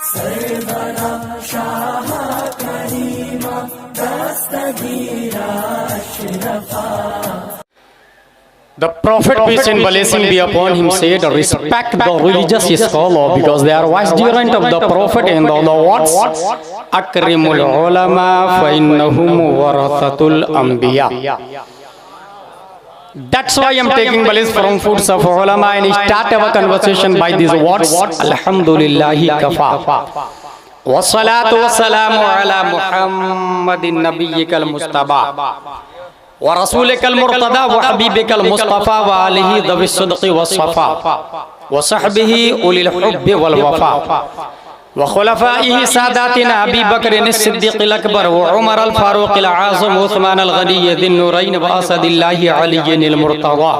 सरवरा Shah Karima दस्तगीरा अशरफा। The Prophet, peace and blessing be upon him, said, respect the religious scholar because they are vicegerent of the Prophet and the words, Akrimul ulama fa innahum warathatul anbiya. That's why I'm taking place from foods of ulama and start our conversation by these words, Alhamdulillahi kafa. Wassalatu wassalamu ala Muhammadin nabiyyikal Mustafa. वरसूलिकल मुर्तदा व हबीबिकल मुस्तफ़ा व आलिहि दविस सिद्क़ि वस्सफ़ा व सहबिहि उलिल हुब्बि वल वफ़ा व खुलफ़ाइहि सादातिना अबी बकर सिद्दीक़िल अकबर व उमर अल फारूक़िल आज़म व उस्मान अल गनी ज़िन नूरैन व असदिल्लाहि अलिय्यिल मुर्तज़ा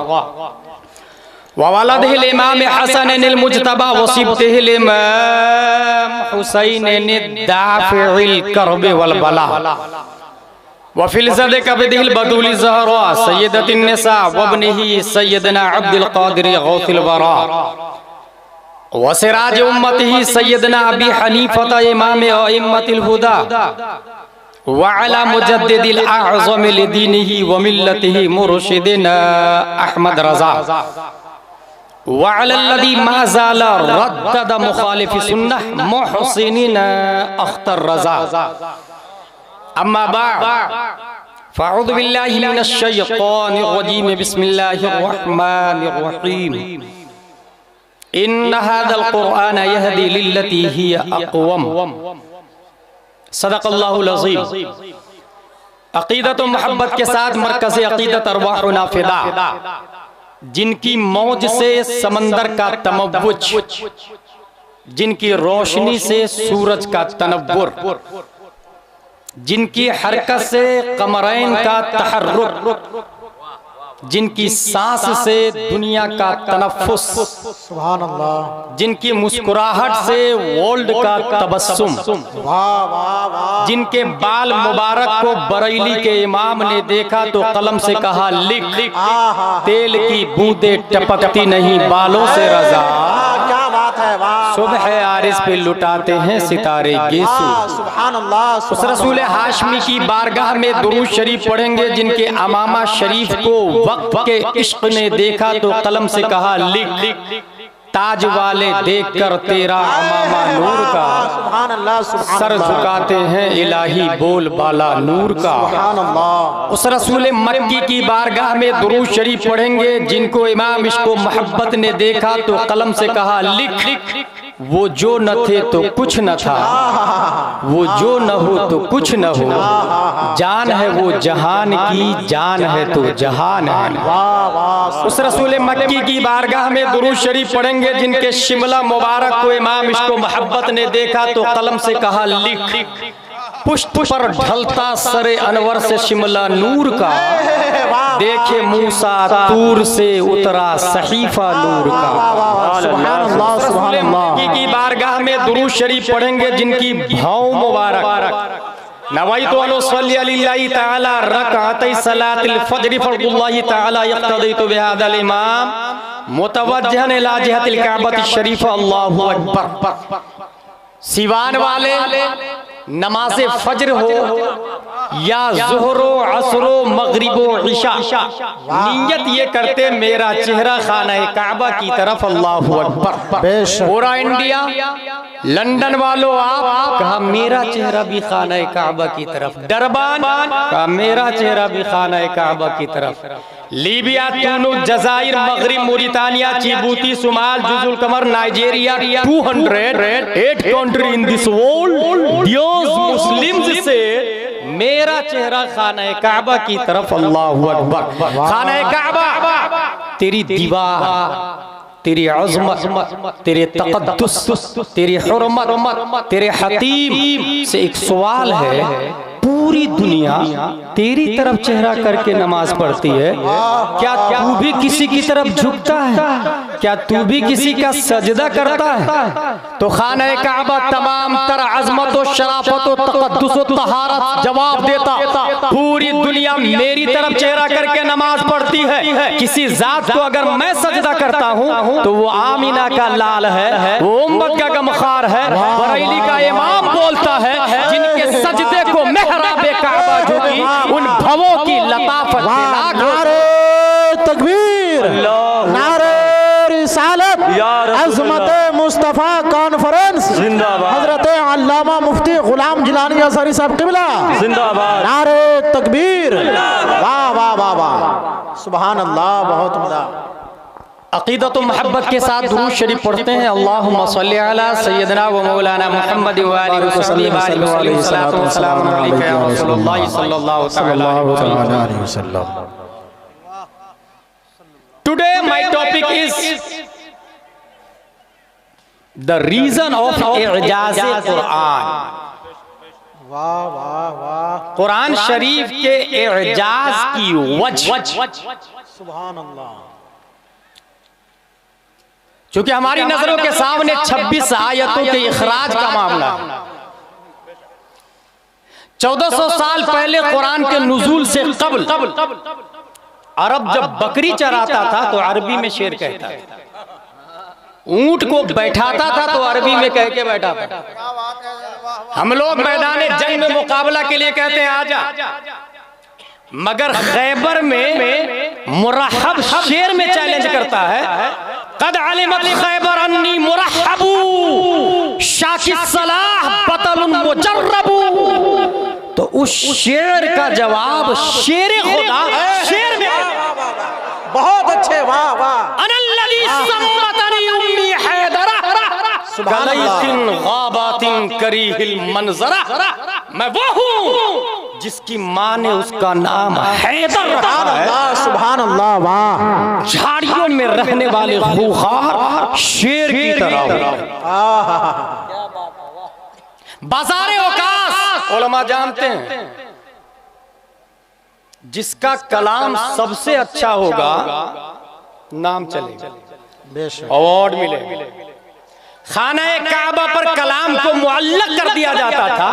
व वलदिहिल इमाम हसनिल मुज्तबा व सिब्तिहिल इमाम हुसैनिन दाफ़िइल कर्ब वल बला वफिलज़द कबदिल बदूल ज़हरा सय्यदतिन निसा वब्निही सय्यदना अब्दुल क़ादिर गौसिल वरा वसिराज उम्मतिही सय्यदना अबी हनीफता इमाम अइम्मतिल हुदा व अला मुजद्दिदिल अअज़म लिदीनिही व मिल्लतिही मुर्शिदिना अहमद रज़ा व अलल्लज़ी मा ज़ाल रद्दद मुखालिफ सुन्नह मुहसिनिना अख्तर रज़ा। अम्मा बाद फ़अऊज़ु बिल्लाहि मिनश शैतानिर रजीम बिस्मिल्लाहिर रहमानिर रहीम इन्ना हाज़ल क़ुरआन यहदी लिल्लती हिया अक़वम सदक़ल्लाहुल अज़ीम। अक़ीदत व मोहब्बत के साथ मरकज़ अक़ीदत अरवाहुना फ़िदा, जिनकी मौज से समंदर का तमव्वुज, जिनकी रोशनी से सूरज का तनव्वुर, जिनकी हरकत से कमरैन का तहर्रुक, जिनकी सांस से दुनिया का तनफ्फुस, सुभान अल्लाह, जिनकी मुस्कुराहट से वर्ल्ड का तबस्सुम, जिनके बाल मुबारक को बरेली के इमाम ने देखा तो कलम से कहा लिख, तेल की बूंदें टपकती नहीं बालों से रज़ा, सुबह आरिस पे लुटाते हैं सितारे गेसू। उस रसूल हाशमी की बारगाह में दुरूद शरीफ पढ़ेंगे, जिनके अमामा शरीफ को वक्त के इश्क ने देखा तो कलम से कहा लिख, ताज वाले देखकर तेरा अमामा नूर का, सर झुकाते हैं इलाही बोल बाला नूर का। उस रसूल मक्की की बारगाह में दुरूद शरीफ पढ़ेंगे, जिनको इमाम इश्क़ मोहब्बत ने देखा तो कलम से कहा लिख, वो जो न थे तो कुछ न था, वो जो न हो तो कुछ न हो, जान है वो जहान की, जान है तो जहान है। उस रसूल मक्की की बारगाह में दुरूद शरीफ पढ़ेंगे, जिनके शिमला मुबारक को इमाम इश्क़ मोहब्बत ने देखा तो कलम से कहा लिख, पुष्प पर ढलता सरे अनवर से शिमला नूर का, देखे मूसा तूर से उतरा सहीफा नूर का। मक्की की बारगाह में दुरूद शरीफ पढ़ेंगे, जिनकी भाव मुबारक नवाइतु अन उसल्ली लिल्लाहि तआला रकअतै सलातिल फज्र फर्दुल्लाहि तआला यक्तदीतु बिहादल इमाम मुतवज्जिहन इला जिहतिल काबति शरीफा अल्लाहु अकबर। सिवान वाले नमाज़े फज्र हो या ज़ुहरो असरो मगरिबो इशा, नियत ये करते मेरा चेहरा खाना काबा की तरफ, अल्लाहु अकबर। पूरा इंडिया, लंदन वालों आप कहा मेरा चेहरा भी खाना काबा की तरफ, डरबान कहा मेरा चेहरा भी खाना काबा की तरफ, लीबिया, तुनिस, जज़ाइर, मगरिब, मोरितानिया, जिबूती, सोमाल, जुज़ुल कमर, Nigeria, 208 country in this world, Muslims से मेरा चेहरा खाना काबा की तरफ, अल्लाहु अकबर। खाना काबा तेरी दीवार, तेरी अज़मत, तेरे तक़द्दुस, तेरी हुर्मत, तेरे हतीम से एक सवाल है, पूरी दुनिया तेरी तरफ चेहरा करके नमाज पढ़ती है, क्या तू भी किसी की तरफ झुकता है? क्या तू भी किसी का सजदा करता है? तो खाना काबा तमाम तर अज़मत व शराफत व तक़द्दुस व तहारत जवाब देता, पूरी दुनिया मेरी तरफ चेहरा करके नमाज पढ़ती है, किसी जात को अगर मैं सजदा करता हूँ तो वो आमीना का लाल है, वो उम्मत का गमखार है, बरेली जिंदाबाद। हजरत अल्लामा मुफ्ती गुलाम जिलानी अंसारी साहब क़िबला जिंदाबाद। नारे तकबीर, वाह वाह वाह वाह, सुभान अल्लाह, बहुत उम्दा। अक़ीदत व मोहब्बत के साथ दुरूद शरीफ पढ़ते हैं। अल्लाहुम्मा सल्लि अला सय्यदना व मौलाना मुहम्मद व आलिहि व सहबिहि व सल्लम अलैका या रसूलल्लाह सल्लल्लाहु अलैहि वसल्लम। Today my topic is the reason of Ejaz Quran. वाह वाह वाह, कुरान शरीफ के इजाज़ की वजह, सुभान अल्लाह। चूंकि हमारी नजरों के सामने 26 आयतों के इखराज का मामला, 1400 साल पहले कुरान के नुज़ूल से कब्ल अरब जब बकरी चराता था तो अरबी में शेर कहता था, ऊंट को बैठाता था तो अरबी में कह के बैठाता था। हम लोग मैदान जंग में मुकाबला के लिए कहते हैं आजा, मगर खैबर में मुरहब शेर में चैलेंज करता है, कद अलिमत खैबर अन्नी मुरहबू शाकिस सलाह बतलुन मुजर्रबू। तो उस शेर का जवाब शेर खुदा शेर में, बहुत अच्छे, वाह वाह, अनल्लज़ी सम्मतनी उम्मी हैदरा गलैसिन गाबातिन करीहिल मंजरा। मैं वो हूँ जिसकी माँ ने उसका नाम हैदर रखा है। सुभान अल्लाह, वाह, झाड़ियों में रहने वाले खूंखार शेर की तरह। बाज़ारे औकास उलमा जानते हैं, जिसका कलाम सबसे अच्छा होगा नाम चलेगा, अवार्ड मिलेगा। खाना काबा पर कलाम को मुअल्लक कर दिया जाता था।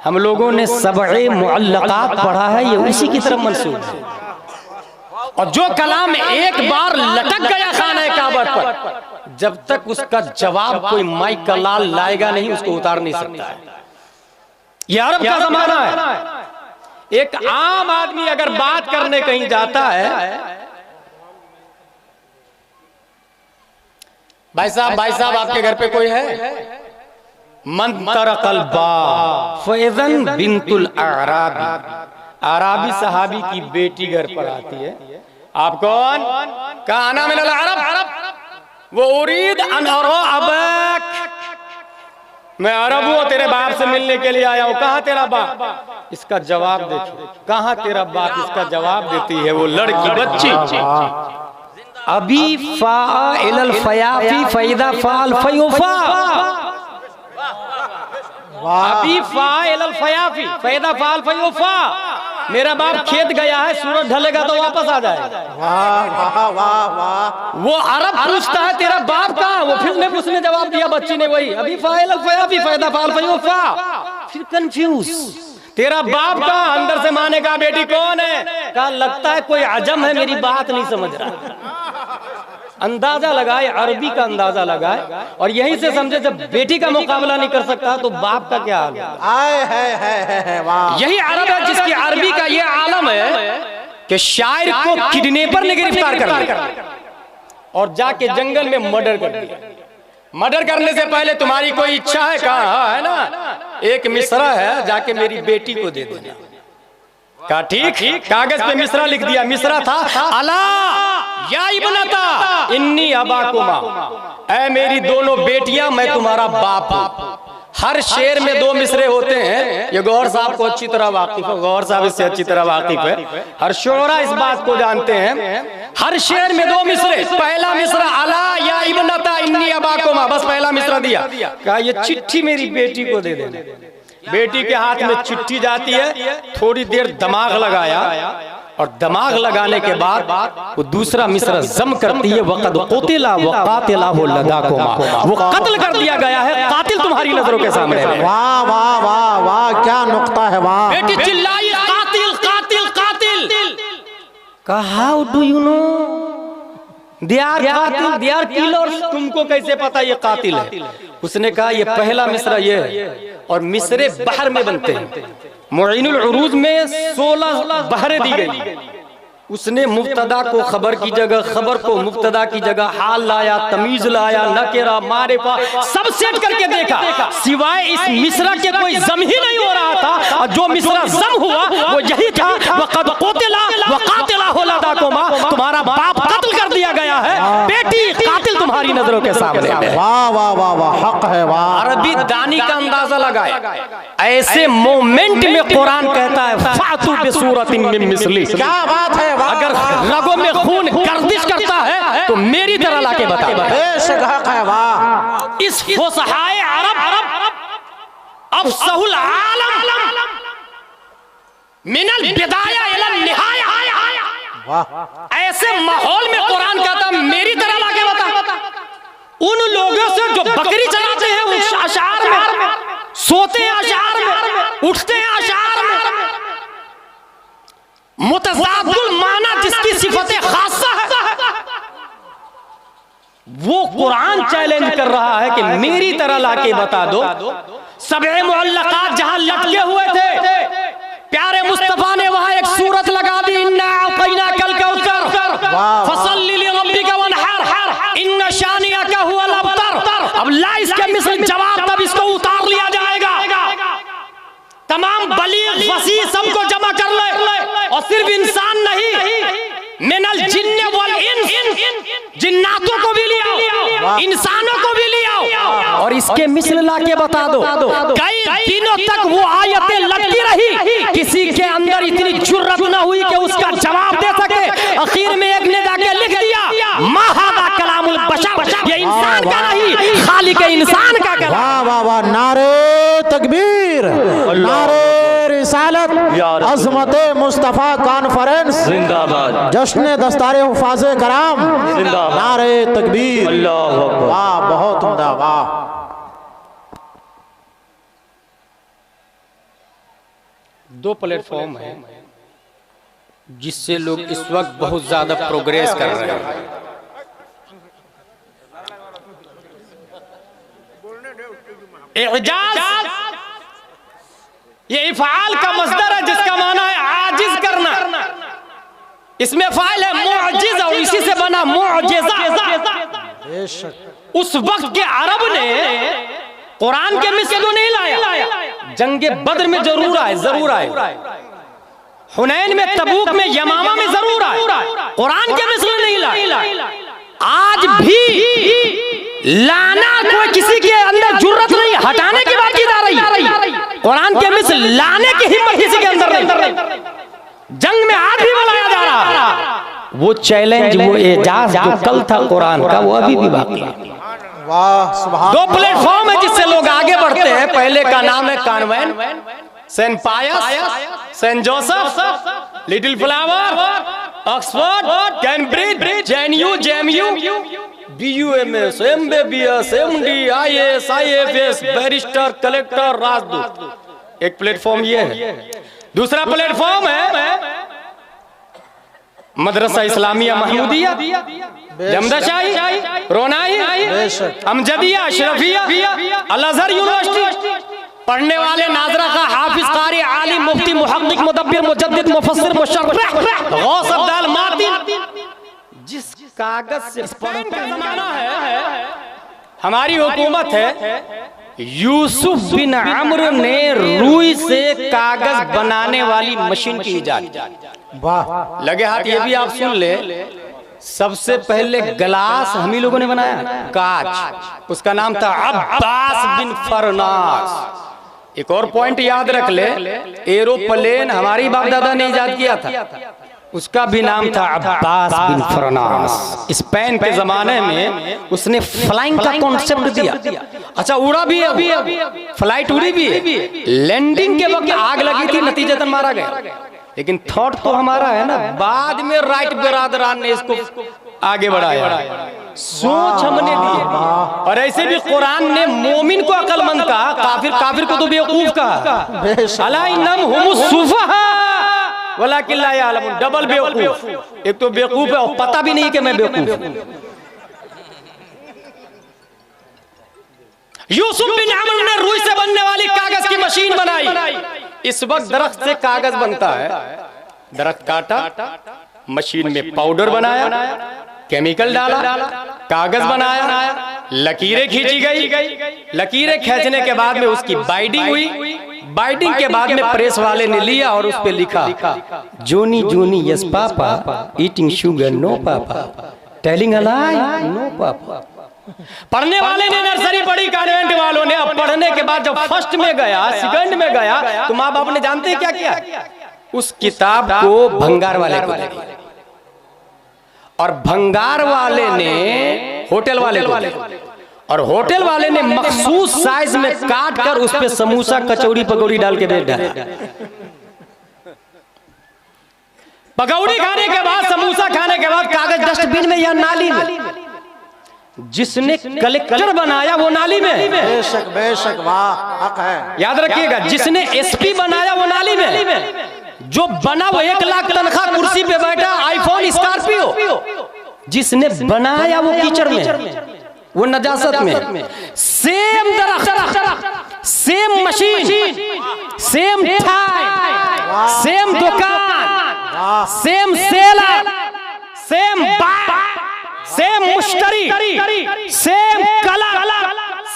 हम लोगों ने सबए मुअल्लकात पढ़ा है, ये उसी की तरफ मंसूब है। और जो कलाम एक बार लटक गया खाना काबा पर, जब तक उसका जवाब कोई माइक का लाल लाएगा नहीं, उसको उतार नहीं सकता है। ये अरब का जमाना है। एक आम आदमी अगर बात करने कहीं जाता है, भाई साहब आपके घर पे कोई है? मन तरकल बाब फैज़न बिंतुल आराबी, आराबी सहाबी की बेटी घर पर आती है। आप कौन? काना मिनल अरब, वो उरीद अन अरा अबक, मैं अरब हूँ, तेरे बाप से मिलने के लिए आया हूँ। कहाँ तेरा बाप? इसका जवाब देखिए, कहाँ तेरा बाप? इसका जवाब देती है वो लड़की बच्ची, अभी फाइल फयाफी फैदा फाल फयूफा, अभी फाइल फयाफी फैदा फाल फयूफा। मेरा बाप खेत गया है, सूरज ढलेगा तो वापस आ जाएगा। वाह वाह वाह वाह, वो अरब पूछता है तेरा बाप कहाँ? वो फिर उसने जवाब दिया, बच्ची ने वही, अभी फाइल फयाफी फैदा फाल फयूफा। फिर कंफ्यूज, तेरा बाप का? अंदर से माने का बेटी कौन है? कहा लगता है कोई अजम है, मेरी बात नहीं समझ रहा। अंदाजा लगाए, अरबी का अंदाजा लगाए, और यहीं से समझे जब बेटी का मुकाबला नहीं कर सकता तो बाप का क्या हाल है। यही अरब है जिसकी अरबी का ये आलम है कि शायर को किडनैपर ने गिरफ्तार कर लिया और जाके जंगल में मर्डर कर दिया। मर्डर करने से पहले तुम्हारी कोई इच्छा है? कहा है ना, एक मिसरा है, जाके मेरी बेटी को दे देना। कहा ठीक, कागज पे मिसरा लिख दिया। मिसरा था, अला या इब्नता इन्नी अबाकुमा, ऐ मेरी दोनों बेटियां, मैं तुम्हारा बाप हूं। हर शेर में दो मिसरे होते हैं, ये गौहर साहब को अच्छी तरह वाकिफ है, गौहर साहब इससे अच्छी तरह वाकिफ है, हर शोरा इस बात को जानते हैं। हर शेर में दो मिसरे, पहला मिसरा अला या इब्नता इन्नी अबाकुमा, बस पहला मिसरा दिया। कहा ये चिट्ठी मेरी बेटी को दे देना। बेटी के हाथ में चिट्ठी जाती है, थोड़ी देर दिमाग लगाया, और दिमाग लगाने के बाद वो दूसरा मिसरा जम करती है, वक़द क़ुतिला व क़ातिलहु लदाकुमा, वो कत्ल कर दिया गया है, कातिल तुम्हारी नजरों के सामने है। वाह वाह वाह वाह, क्या नुक्ता है, वाह। बेटी चिल्लाई, कातिल कातिल कातिल। कहा how do you know they are कातिल, दे आर किलर्स, तुमको कैसे पता ये कातिल है? उसने कहा ये पहला मिसरा ये है, और मिसरे बाहर में बनते हैं। मुईनुल उरूज में 16 बहरें दी गई, उसने मुब्तदा को खबर की जगह, खबर को मुब्तदा की जगह हाल लाया, तमीज लाया, नकेरा, मारिफा सब सेट करके देखा, सिवाय इस मिसरा के कोई जम ही नहीं हो रहा था। और जो मिसरा जम हुआ वो यही था, वक़द क़ुतिला व क़ातिला लदाकुमा, तुम्हारा बाप कत्ल कर दिया गया है, बेटी कातिल तुम्हारी नजरों के सामने है। वाह वाह वाह वाह, हक है वाह। अरबी दानी का अंदाजा लगाए, ऐसे मोमेंट में कुरान कहता है फातू बिसूरतिन मिन मिस्ली। क्या बात है, अगर रगों में खून गर्दिश करता है तो मेरी तरह लाके बता। बेशक हक है वाह। इस फुसहाए अरब अफसहुल आलम मिनल बिदाया इलन निहाया, ऐसे माहौल में कुरान कहता मेरी तरह लाके बता। उन लोगों से जो बकरी चलाते हैं उस अशार में, सोते हैं अशार में, उठते हैं अशार में, मुतज़ादुल माना जिसकी सिफतें खासा है, वो कुरान चैलेंज कर रहा है कि मेरी तरह लाके बता दो। सबे मुअल्लकात जहां लटके हुए थे, प्यारे मुस्तफा ने वहां एक सूरत लगा दी, इन्ना अतैना कल कौसर फसल्लि लिरब्बिका वनहर इन्न शानिअका हुवल अबतर। अब ला इसके मिसल जवाब, तब इसको उतार लिया जाएगा। तमाम बलीग वसी सबको जमा कर ले, और सिर्फ इंसान नहीं, मिनल जिन्न वल इंस, जिन्नातों को भी लिया, इंसानों को भी लिया, और इसके मिसल लाके बता दो। कई दिनों तक वो आयतें लगती रही, किसी के अंदर इतनी जुर्रत न हुई कि उसका जवाब दे सके। आखिर में एक ने जाके लिख दिया मा हादा कलामुल बशर, ये इंसान का नहीं, खालिक इंसान का कलाम। वाह वाह वाह, नारे तकबीर, नारे रिसालत, अज़मत मुस्तफ़ा कॉन्फ्रेंस जिंदाबाद, जश्न दस्तारे हुफ़ाज़े कराम जिंदाबाद, नारे तकबीर, अल्लाहु अकबर। वाह, बहुत उम्दा, वाह। दो प्लेटफॉर्म है जिससे लोग इस वक्त बहुत ज्यादा प्रोग्रेस कर रहे हैं। इजाज ये इफ़ाल का मस्दर है जिसका माना है आजिज करना, इसमें फाइल है मुअज्जिज और इसी से बना मुअज्जिजा। उस वक्त के अरब ने कुरान के मिसल को नहीं लाया, जंगे बद्र में जरूर आए, जरूर आए, हुनैन में, तबूक में, यमामा में जरूर आए, कुरान के मिसल नहीं लाए। आज भी लाना कोई किसी के अंदर जुर्रत नहीं, हटाने की बात की जा रही, कुरान के मिसल लाने की हिम्मत किसी के अंदर नहीं। जंग में आज भी बुलाया जा रहा, वो चैलेंज, वो एजाज जो कल था कुरान का, वो अभी भी बाकी है। वाह, सुभान। दो प्लेटफॉर्म है जिससे लोग आगे बढ़ते हैं। पहले का नाम है convent, Saint Pius, Saint Joseph, Little Flower, Oxford, Cambridge, JNU, BUMS, MBBS, MD, IAS, IFS, barrister, collector, राजदूत। एक प्लेटफॉर्म ये है। दूसरा प्लेटफॉर्म है Madrasa Islamia Mahmoodia, Jamdashahi, Ronai, Amjadia, Ashrafia, Al Azhar University, पढ़ने वाले नाजरा का हाफिज, कारी, आलिम, मुफ्ती, मुहक्किक, मुदब्बिर, मुजद्दिद, मुफस्सिर, मुशर्रिह, गौस अब्दाल मातिन। जिस कागज से स्पेन का जमाना है, हमारी हुकूमत है, यूसुफ बिन अम्र ने रुई से कागज बनाने वाली मशीन की इजाद। वाह, लगे हाथ ये भी आप सुन ले, सबसे पहले गिलास हम ही लोगों ने बनाया, कांच, उसका नाम था अब्बास बिन फरनास। एक और पॉइंट याद रख ले, एरोप्लेन हमारी बाप दादा ने इजाद किया था, उसका भी नाम था अब्बास बिन फरनास। स्पेन के जमाने में उसने फ्लाइंग का कॉन्सेप्ट दिया। अच्छा, उड़ा भी है, फ्लाइट उड़ी भी है, लैंडिंग के वक्त आग लगी थी, नतीजतन मारा गया, लेकिन थॉट तो हमारा है ना। बाद में राइट बिरादरान ने इसको आगे बढ़ाया, सोच हमने दी। और ऐसे भी कुरान ने मोमिन को अक्लमंद कहा, काफिर को तो बेवकूफ कहा। अला इन्नहुम हुमुस सुफहा वलाकिन ला यअलमून, डबल बेवकूफ। एक तो बेवकूफ है और पता भी नहीं कि मैं बेवकूफ हूं। यूसुफ बिन अम्र ने रुई से बनने वाली कागज की मशीन बनाई। इस वक्त दरख्त से कागज बनता है, दरख्त काटा, मशीन में पाउडर बनाया, केमिकल डाला, कागज बनाया, लकीरें खींची गई, लकीरें खींचने के बाद में उसकी बाइंडिंग हुई, बाइंडिंग के बाद में प्रेस वाले ने लिया और उस पे लिखा Johnny Johnny yes papa, eating sugar no papa, telling a lie no papa. पढ़ने वाले ने नर्सरी पढ़ी, कॉन्वेंट वालों ने। अब पढ़ने के बाद जब फर्स्ट में गया, सेकंड में गया, तो माँ बाप ने जानते हैं क्या किया? उस किताब को भंगार वाले को दे दिया और भंगार वाले ने होटल वाले को दे दिया और होटल वाले ने मखसूस साइज में काट कर उस पे समोसा, कचौड़ी, पकौड़ी डाल के बेच डाला। पकौड़ी खाने के बाद, समोसा खाने के बाद कागज डस्टबिन में या नाली में। जिसने कलेक्टर बनाया वो नाली में। बेशक बेशक, वाह, हक है। याद रखिएगा, जिसने एसपी बनाया वो नाली में, जो बना वो 1 लाख तनख्वाह, कुर्सी पे बैठा, आईफोन, स्कॉर्पियो। जिसने बनाया वो कीचड़ में, वो नजासत में। सेम दरख्त, same machine, same time, same दुकान, same seller, same buy, same मुश्तरी, same colour,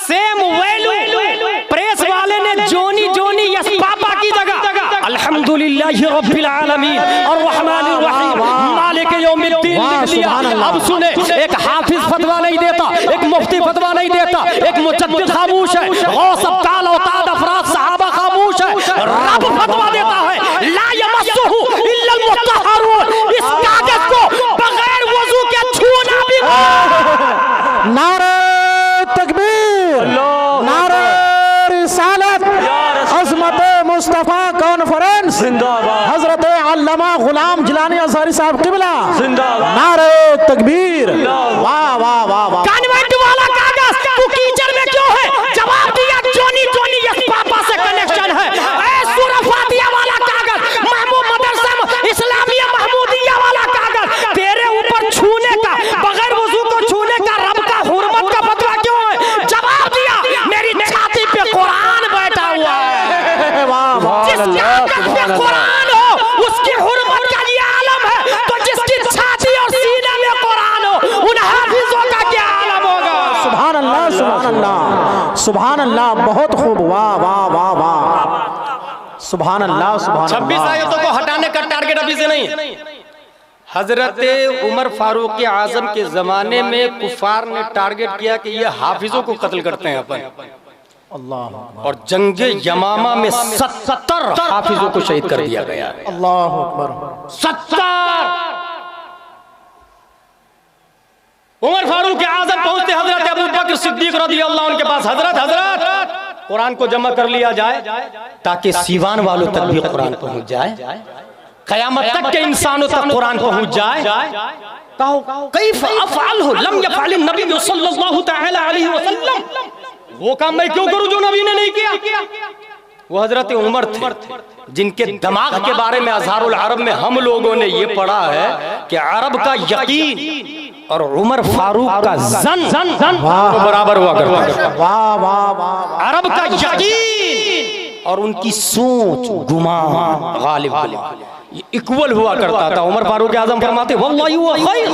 same value. Press वाले ने जोनी जोनी यस पापा की जगह अल्हम्दुलिल्लाहि रब्बिल आलमीन और रहमानिर रहीम मालिक यौमिद्दीन लिख दिया। अब सुने, एक हाफिज फतवा नहीं देता, एक मुफ्ती फतवा नहीं देता, एक मुजद्दिद खामोश है, गौस अब्दाल औताद अफराद सहाबा खामोश है, रब फतवा देता है ला यमस्सुहु इल्लल मुत्तहरून। इस कागज को बगैर वजू के छूना भी। नारे तकबीर, नारे रिसालत, अज़मत मुस्तफा कॉन्फ्रेंस जिंदाबाद, हजरत अल्लामा गुलाम जिलानी अंसारी साहब किबला जिंदाबाद, नारे तकबीर। वाह वाह वाह वाह। कॉन्वेंट वाला कागज तू कीचड़ में क्यों है? जवाब दिया जोनी जोनी यस पापा से कनेक्शन है। ऐ सूरह फातिहा वाला कागज, महमूद मदरसा इस्लामिया महमूदिया वाला कागज, तेरे ऊपर छूने का, बगैर वजू को छूने का रब का हुर्मत का फतवा क्यों है? जवाब दिया, मेरी छाती पे कुरान बैठा हुआ है। जिस कागज पे कुरान हो उसकी हुर्मत का ये आलम है, तो जिसकी छाती और सीने में कुरान हो उन हाफिजों का क्या आलम होगा? सुभान अल्लाह, सुभान अल्लाह, सुभान अल्लाह, बहुत खूब, वाह वाह वाह वाह, सुभान अल्लाह, सुभान अल्लाह। 26 आयतों को हटाने का टारगेट अभी से नहीं। हजरत उमर फारूक आजम के जमाने में कुफार ने टारगेट किया कि ये हाफिजों को कत्ल करते हैं अपन, अल्लाह, और जंगे यमामा में 70 हाफिजों को शहीद कर दिया गया। अल्लाह अकबर। 70। उमर फारूक आजम पहुंचते हजरत अबू बकर सिद्दीक रज़ियल्लाहु अन्हु के पास, हजरत कुरान को जमा कर लिया जाए ताकि सीवान वालों तक भी कुरान पहुंच जाए, कयामत तक के इंसानों तक कुरान पहुंच जाए। कहो कैफ अफ़अलहु लम यफ़अल नबी सल्लल्लाहु तआला अलैहि वसल्लम, वो काम मैं क्यों करूं जो नबी ने नहीं किया? वो हजरत उमर थे जिनके दिमाग के बारे में अज़हारुल अरब में हम लोगों ने ये पढ़ा है कि अरब का यकीन और उमर फारूक का जन तो बराबर हुआ करता है। वाह वाह वाह। अरब का यकीन और उनकी सोच गुमान गालिब ये इक्वल हुआ करता था। उमर फारूक आजम फरमाते वल्लाहि हुआ खैर,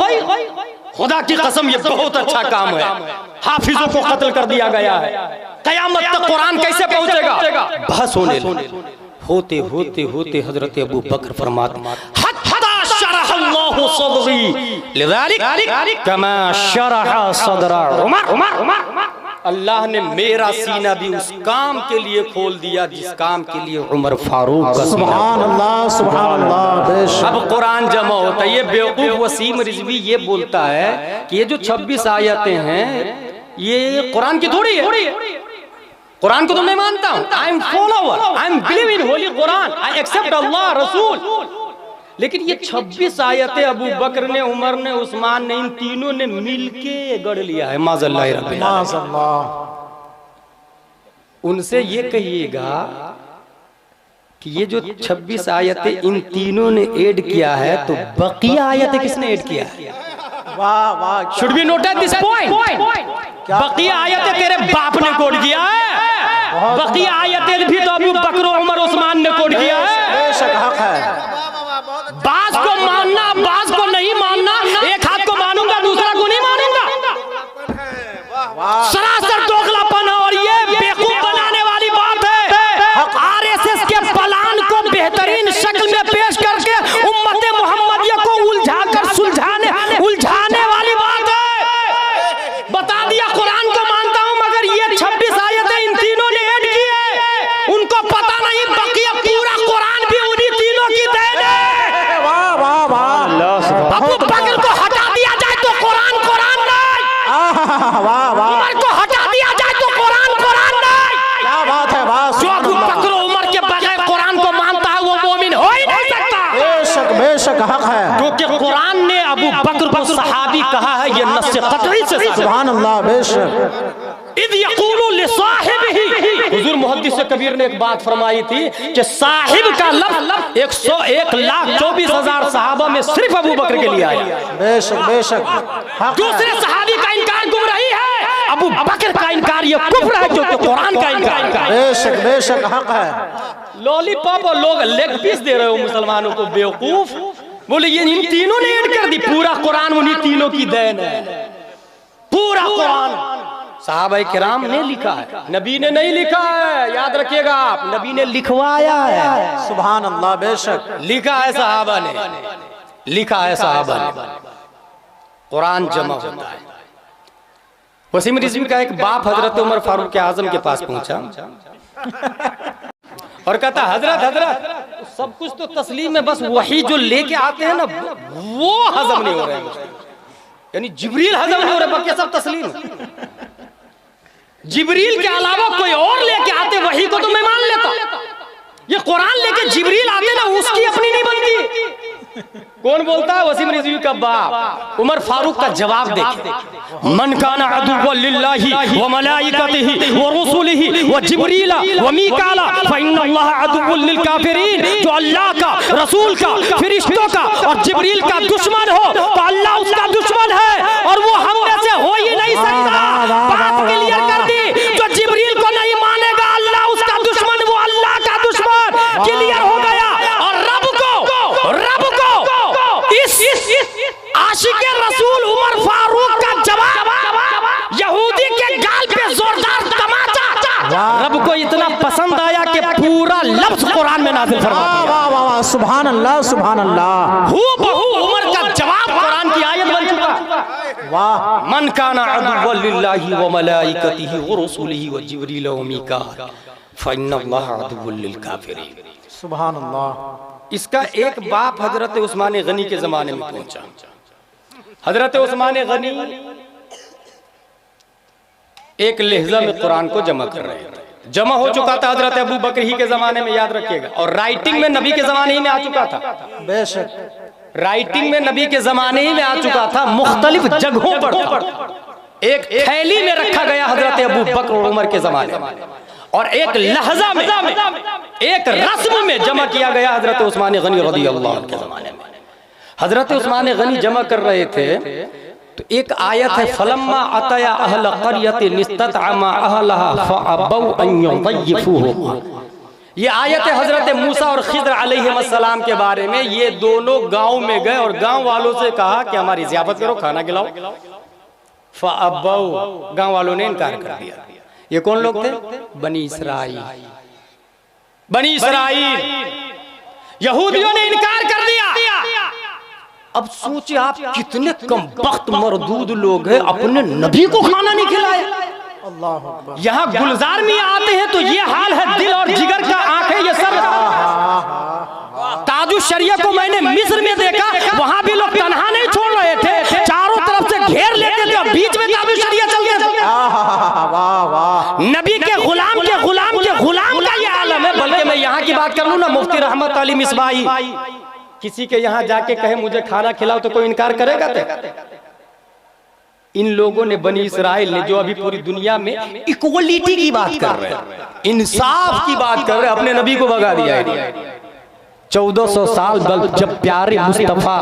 खुदा की कसम ये बहुत अच्छा काम है। हाफिजों को कत्ल कर दिया गया है, कयामत तक कुरान कैसे पहुंचेगा? बहस होते होते होते हजरत अबू बकर फरमाते हत्ता शरहल्लाहु सदरी लिज़ालिक कमा शरह सदरा उमर। अल्लाह ने मेरा सीना भी उस काम के लिए खोल दिया जिस काम के लिए उमर फारूक का। सुभान अल्लाह, सुभान अल्लाह। अब कुरान जमा होता है। ये बेवकूफ वसीम रिजवी ये बोलता है कि ये जो 26 आयतें हैं ये कुरान की थोड़ी है। कुरान को तो मैं मानता हूँ, I am follower, I am believe in holy Quran, I accept Allah रसूल। लेकिन ये 26 आयतें अबू बकर ने, उमर ने, उस्मान ने, इन तीनों ने मिलके गढ़ लिया है। माज़अल्लाह रब्बिल आलमीन। उनसे ये कहिएगा कि ये जो 26 आयतें इन तीनों ने ऐड किया है तो बकिया आयतें किसने ऐड किया है? वाह वाह। Should be noted this point. बकिया आयतें तेरे बाप ने कोड किया है, बकिया आयतें भी तो अबू बकर, उमर, उस्मान ने कोड किया है। बेशक हक है। बाज को मानना, बाज है ये नस्से कतई से सुभान अल्लाह, बेशक। इद यक़ूलु लिसाहिबिही, हुजूर मुहद्दिस कबीर ने एक बात फरमाई थी कि साहिब का लफ्ज़ 101,24,000 सहाबा में सिर्फ अबू बकर के लिए आया। बेशक बेशक। दूसरे सहाबी का इनकार गुमराही है, अबू बकर का इनकार ये कुफ्र है, जो कि कुरान का इनकार है। बेशक बेशक हक है। लॉलीपॉप और लोग लेग पीस दे रहे हो मुसलमानों को, बेवकूफ। बोले ये इन तीनों ने ऐड कर दी, पूरा कुरान उन्हीं तीनों की देन है। पूरा कुरान सहाबा किराम ने लिखा है, नबी ने नहीं लिखा है, याद रखिएगा आप, नबी ने लिखवाया है। सुभान अल्लाह, बेशक। लिखा है सहाबा ने, लिखा है सहाबा ने। कुरान जमा होता है। वसीम रिज़वी का एक बाप हजरत उमर फारूक आजम के पास पहुंचा और कहता हजरत हजरत सब कुछ तो तस्लीम है, बस वही जो लेके आते हैं ना वो हजम नहीं हो रहे हैं, यानी जिब्रील हजम नहीं हो रहे, बाकी सब तस्लीम। जिब्रील के अलावा कोई और लेके आते वही को तो मैं मान लेता, ये कुरान लेके जिब्रील आते ना उसकी अपनी नहीं बनती। कौन बोलता है? वसीम रिज़वी का बाप। उमर फारूक का जवाब देखिए, मन काना अदुव्वन लिल्लाहि व मलाइकतिहि व रुसुलिहि व जिब्रील व मीकाला फइन्नल्लाह अदुव्वुन लिल काफिरीन। जो अल्लाह का, रसूल का, फरिश्तों का और जिब्रील का दुश्मन हो तो अल्लाह उसका दुश्मन है और वो हम में से हो ही नहीं सकता। बात क्लियर कर दी, जो जिब्रील को नहीं मानेगा अल्लाह उसका दुश्मन, वो अल्लाह का दुश्मन। क्लियर हो गया। और रब को आशिक़े रसूल उमर फारूक का जवाब यहूदी के गाल पे जोरदार तमाचा। रब को इतना पसंद आया कि पूरा लफ्ज कुरान में नाज़िल फरमा दिया। वाह वाह वाह, सुभान अल्लाह, सुभान अल्लाह। हूबहू उमर का जवाब कुरान की आयत बन चुका। वाह। मन काना अदुव्वन लिल्लाहि व मलाइकतिहि व रुसुलिहि व जिब्रील व मीकाल फइन्नल्लाह अदुव्वुन लिल काफिरीन। सुभान अल्लाह। इसका एक बाप हजरत उस्मान गनी के जमाने में पहुंचा। हजरत उस्मान गनी एक लहजा में कुरान को जमा कर रहे थे। जमा हो चुका था हजरत अबू बकर ही के जमाने में, याद रखिएगा, और राइटिंग में नबी के जमाने ही में आ चुका था। बेशक। राइटिंग में नबी के जमाने ही में आ चुका था, मुख्तलिफ जगहों पर एक थैली में रखा गया हजरत अबू बकर और उमर के जमाने में, और एक लहजा में, एक रस्म में जमा किया गया हजरत उस्मान गनी रज़ियल्लाहु अन्हु के जमाने में। हजरत उस्मान गनी जमा कर रहे थे तो एक आयत है, फलम्मा अतया अहल क़र्यतिन इस्ततअमा अहलहा फअबौ अन युज़य्यिफूहु। ये आयत है हजरत मूसा और खिद्र अलैहिस्सलाम के बारे में। ये दोनों गांव में गए और गांव वालों से कहा कि हमारी ज़ियाफत करो, खाना खिलाओ। फअबौ, गांव वालों ने इनकार कर दिया। ये कौन लोग थे? बनी इसराइल। बनी इसराइल, यहूदियों ने इनकार कर दिया। अब सोचिए आप, कितने कमबख्त मरदूद लोग हैं, अपने नबी को खाना नहीं खिलाया। यहाँ गुलजार में आते हैं तो ये हाल है, दिल और जिगर का आंखें ये सब। ताजुश शरिया को मैंने मिस्र में देखा, वहां भी लोग तन्हा नहीं छोड़ रहे थे, चारों तरफ से घेर लेते थे, बीच में ताजुश शरिया चलते थे। नबी के गुलाम के गुलाम के गुलाम का ये आलम है। बल्कि मैं यहाँ की बात कर लूँ ना, मुफ्ती रहमत अली मिसबाही किसी के यहाँ जाके कहे मुझे खाना खिलाओ तो कोई इनकार करेगा? इन लोगों ने, बनी इसराइल ने, जो अभी पूरी दुनिया में इक्वलिटी की बात कर रहे हैं, इंसाफ की बात कर रहे हैं, अपने नबी को भगा दिया है। 1400 साल जब प्यारे मुस्तफा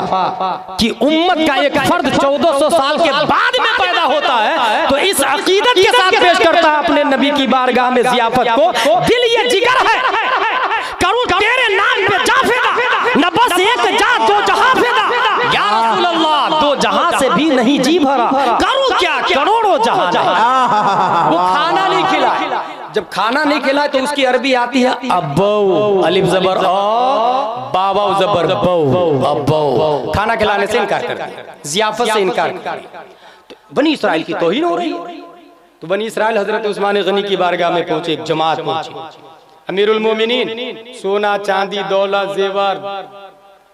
की उम्मत का एक फर्द 1400 साल के बाद में पैदा होता है तो इस अकीदत के साथ पेश करता है अपने नबी की बारगाह में ज़ियाफत को। दिल ये जिगर है, करूं तेरे नाम पे जा फेदा, न बस एक जा दो जहां फेदा। या रसूल अल्लाह, दो जहां से भी नहीं जी भरा, करूं क्या करोड़ों जहां। वो खाना नहीं खिलाया। जब खाना नहीं खिलाए तो उसकी अरबी आती है अब्बो, अलिफ जबर अ, बाबा जबर बौ, अब्बो। खाना खिलाने से इनकार कर दिया, ज़ियाफत से इनकार कर दिया। तो बनी इसराइल की तौहीन हो रही है। तो बनी इसराइल हजरत उस्मान गनी की बारगाह में पहुंचे, एक जमात पहुंची। अमीरुल मोमिनीन, सोना चांदी दौलत जेवर,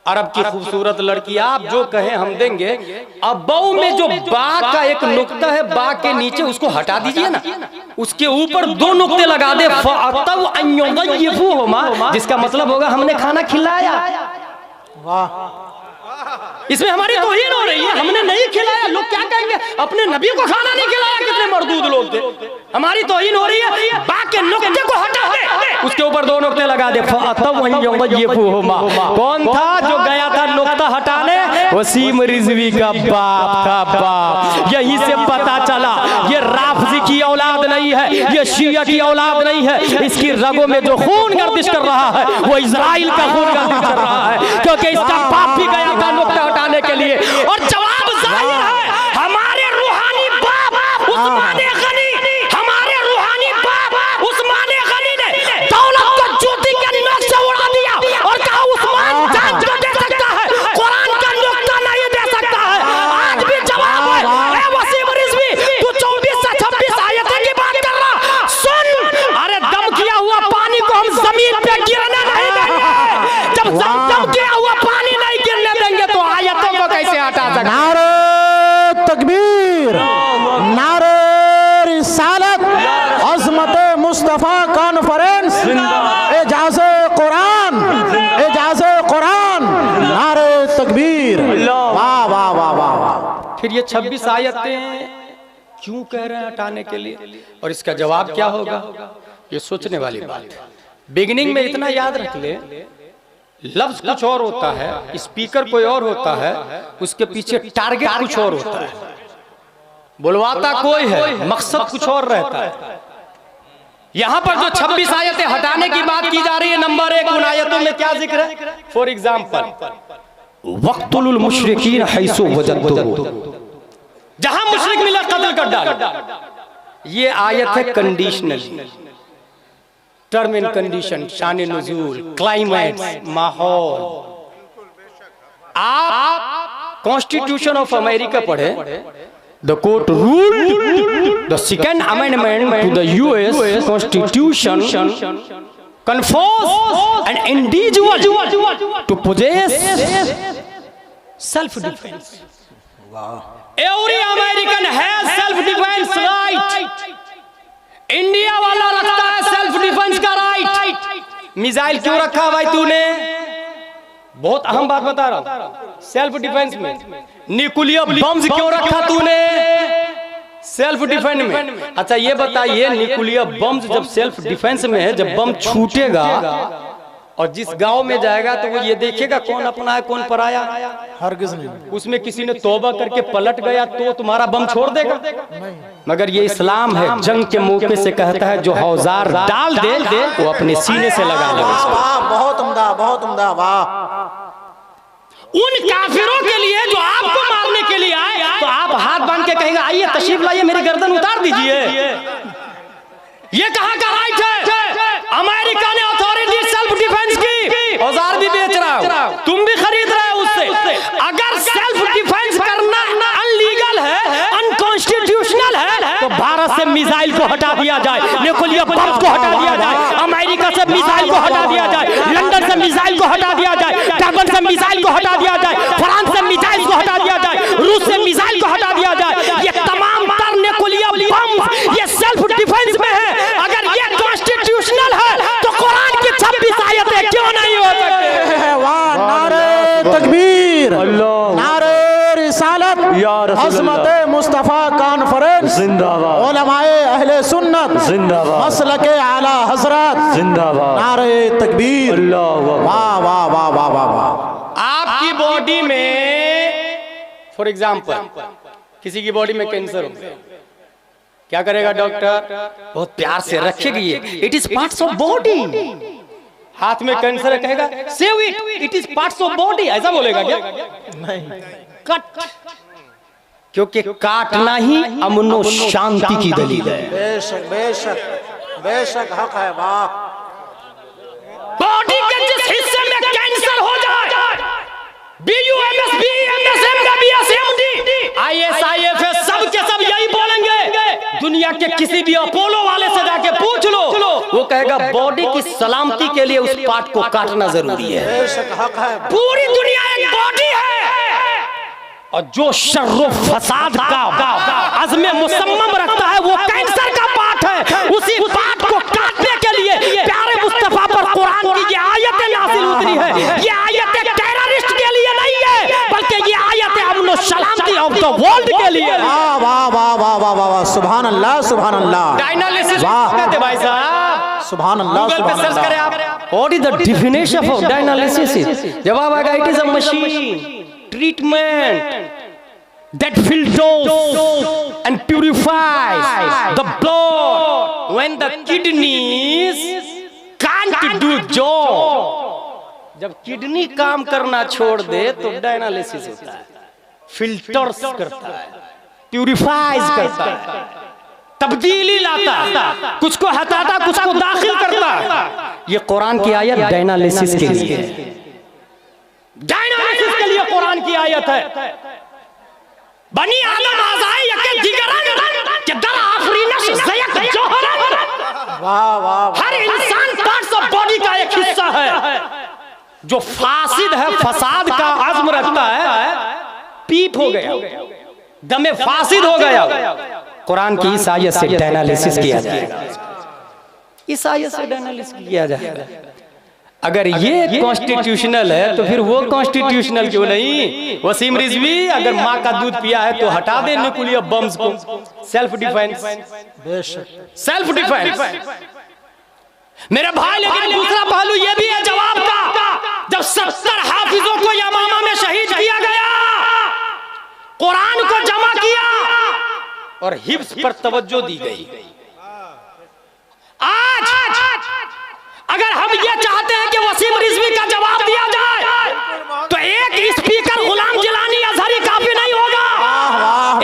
अरब की खूबसूरत लड़की, आप जो कहें हम देंगे। अब बऊ में जो बा का एक नुक्ता है, बा के नीचे उसको हटा दीजिए ना, उसके ऊपर 2 नुक्ते लगा दे, फअतौ अन युज़य्यिफूहुमा, जिसका मतलब होगा हमने खाना खिलाया। वाह। इसमें हमारी तौहीन हो रही है। हमने नहीं खिलाया, लोग क्या कहेंगे, अपने नबी को खाना नहीं खिलाया, कितने मर्दूद लोग थे। हमारी तौहीन हो रही है, बाकी नुक्ते को हटा दे, उसके ऊपर 2 नुक्ते लगा दे। कौन था जो गया था नुक्ता हटाने? वसीम रिजवी का बाप। यहीं से पता चला ये राफजी की औलाद नहीं है, ये शिया की औलाद नहीं है। इसकी रगों में जो खून गर्दिश कर रहा है वो इजराइल का खून गर्दिश कर रहा है, क्योंकि इसका बाप भी गया था नुक्ता हटाने के लिए। और जवाब जाहिर है, हमारे रूहानी बाप उस्मान गनी, हमारे रूहानी बाप उस्मान गनी ने दौलत को जूती के नोक से उड़ा दिया और कहा उस्मान जान जो दे सकता है, कुरान का नुक्ता नहीं दे सकता है। आज भी जवाब है, ए वसीम रिजवी, तू 24 से 26 आयतें की बात कर रहा, सुन। अरे दम किया हुआ पानी को हम जमीन पे गिरने नहीं देंगे। जब दम किया हुआ पानी नहीं गिरने देंगे तो आयतों को कैसे हटा सकते? नारे तकबीर, नारे रिसालत, अज़मत मुस्तफ़ा कॉन्फ्रेंस, एजाज़े कुरान, एजाज़े कुरान, नारे तकबीर। वाह वाह वाह वाह वाह। फिर ये 26 आयतें क्यों कह रहे हैं हटाने के लिए, और इसका जवाब क्या होगा, ये सोचने वाली बात है। बिगिनिंग में इतना याद रख ले, लफ्ज कुछ और होता है, स्पीकर कोई और होता है, उसके पीछे टारगेट कुछ और होता है, बुलवाता कोई है, मकसद कुछ और रहता है। यहां पर जो 26 आयतें हटाने की बात की जा रही है, नंबर 1 उन आयतों में क्या जिक्र है? फॉर एग्जाम्पल, वक्तुल मुशरिकीन हैसु वजदतुहु, जहां मुशरिक मिला कत्ल कर डालो। ये आयत है कंडीशनल, टर्म एंड कंडीशन, शान नुज़ूल, क्लाइमेट, माहौल। आप कॉन्स्टिट्यूशन ऑफ अमेरिका पढ़े, the court ruled the second amendment to the US constitution confers an individual to possess self-defense. Every American has self-defense right. India वाला रखता है सेल्फ डिफेंस का right. Missile क्यों रखा भाई तूने? बहुत अहम बात बता रहा हूं, सेल्फ डिफेंस में। न्यूक्लियर बम्स क्यों रखा तूने? सेल्फ डिफेंस में। अच्छा ये बताइए, न्यूक्लियर बम्स जब सेल्फ डिफेंस में है, जब बम छूटेगा और जिस गांव में जाएगा तो वो ये देखेगा कौन अपना है कौन पराया? हरगिज़ नहीं। उसमें किसी ने तौबा करके पलट गया तो तुम्हारा बम छोड़ देगा? मगर ये इस्लाम है, जंग के मौके से कहता है जो औजार डाल दे वो अपने सीने से लगा ले। वाह, बहुत उम्दा, बहुत उम्दा, वाह। उन काफिरों के लिए जो आपको मारने के लिए आए, तो आप हाथ बांध के कहेंगे आइए तशरीफ लाइए, मेरी गर्दन उतार दीजिए। ये कहां का राइट है? अमेरिका ने अथॉरिटी सेल्फ डिफेंस की, औजार भी बेच रहा हो, तुम भी खरीद रहे हो उससे। अगर सेल्फ डिफेंस करना अनलीगल है, अनकॉन्स्टिट्यूशनल है, तो भारत से मिसाइल को हटा दिया जाए, न्यूक्लियर बम को हटा दिया जाए, अमेरिका से मिसाइल को हटा दिया जाए, लंदन से मिसाइल को हटा दिया जाए, टर्बन से मिसाइल को हटा दिया जाए, फ्रांस से मिसाइल को हटा दिया जाए, रूस से मिसाइल को हटा दिया जाए। ये तमाम तर न्यूक्लियर बम ये सेल्फ डिफेंस में है। अगर ये कॉन्स्टिट्यूशनल है तो कुरान की 26 आयतें क्यों नहीं हो सकती? वाह, नारे तकबीर, नारे रिसालत, अज़मत मुस्तफ़ा कॉन्फ्रेंस जिंदाबाद, उलमाए अहले सुन्नत जिंदाबाद, मसलके आला हज़रत जिंदाबाद, नारे तकबीर। वाह वाह वाह वाह वाह वाह। आपकी बॉडी में फॉर एग्जाम्पल किसी की बॉडी में कैंसर हो गया, क्या करेगा डॉक्टर? बहुत प्यार से रखेगी, it is parts of body. हाथ में कैंसर है, कहेगा save it, it is parts of body, ऐसा बोलेगा क्या? नहीं, कट, क्योंकि काटना ही अमन और शांति की दलील है। बेशक बेशक बेशक हक है। वाह। बॉडी के जिस हिस्से में कैंसर हो जाए, BUMS, BMSM का BSMD, ISIFS सब के सब यही बोलेंगे। दुनिया के किसी भी अपोलो वाले से जाके पूछ लो, वो कहेगा बॉडी की सलामती के लिए उस पार्ट को काटना जरूरी है। बेशक हक है। पूरी दुनिया एक बॉडी है, और जो शर्रो फसाद का अज़्म मुसम्मम रखता है वो कैंसर का पार्ट है। उसी पार्ट को काटने के लिए प्यारे मुस्तफा पर कुरान की ये आयतें नाज़िल उतरी है। ये आयतें टेररिस्ट के लिए नहीं है, वाह, सुभान अल्लाह, सुभान अल्लाह। डायनालिसिस वाह, कहते भाई साहब, सुभान अल्लाह, गूगल पे सुभान सर्च करें अल्लाह। आप, what is the definition of dialysis? जवाब आएगा, it is a machine treatment that filters and purifies the blood when the kidneys can't do job। जब किडनी काम करना छोड़ दे तो डायनालिसिस होता है, फिल्टर्स करता है, प्यूरिफाइज करता है, तब्दीली लाता है, कुछ को हटाता, कुछ को दाखिल करता है। ये कुरान की आयत डायनालिसिस के लिए है, डायनालिसिस के लिए कुरान की आयत है। बनी आदम आज़ाए यके जिगरन के दर आफरीनश ज़यक जोहरन। वाह वाह, हर इंसान पार्ट्स ऑफ बॉडी का एक हिस्सा है जो फासिद है, फसाद का आज़म रखता है, पीप हो गया, दमे फासिद हो गया। कुरान की इस आयत से डायनालिसिस किया जाएगा, इस आयत से डायनालिसिस किया जाएगा। अगर ये कॉन्स्टिट्यूशनल है तो फिर वो कॉन्स्टिट्यूशनल क्यों नहीं? वसीम रिजवी अगर माँ का दूध पिया है तो हटा दे न्यूक्लियर बम्स को, सेल्फ डिफेंस, सेल्फ डिफेंस। मेरे भाई, लेकिन दूसरा पहलू ये भी है जवाब का। जब 70 हाफिजों को यमामा में शहीद किया गया, कुरान को जमा किया और हिफ्ज पर तवज्जो दी गई। आज अगर हम ये चाहते हैं कि वसीम रिजवी का जवाब दिया जाए तो एक स्पीकर गुलाम जिलानी अजहरी काफी नहीं होगा,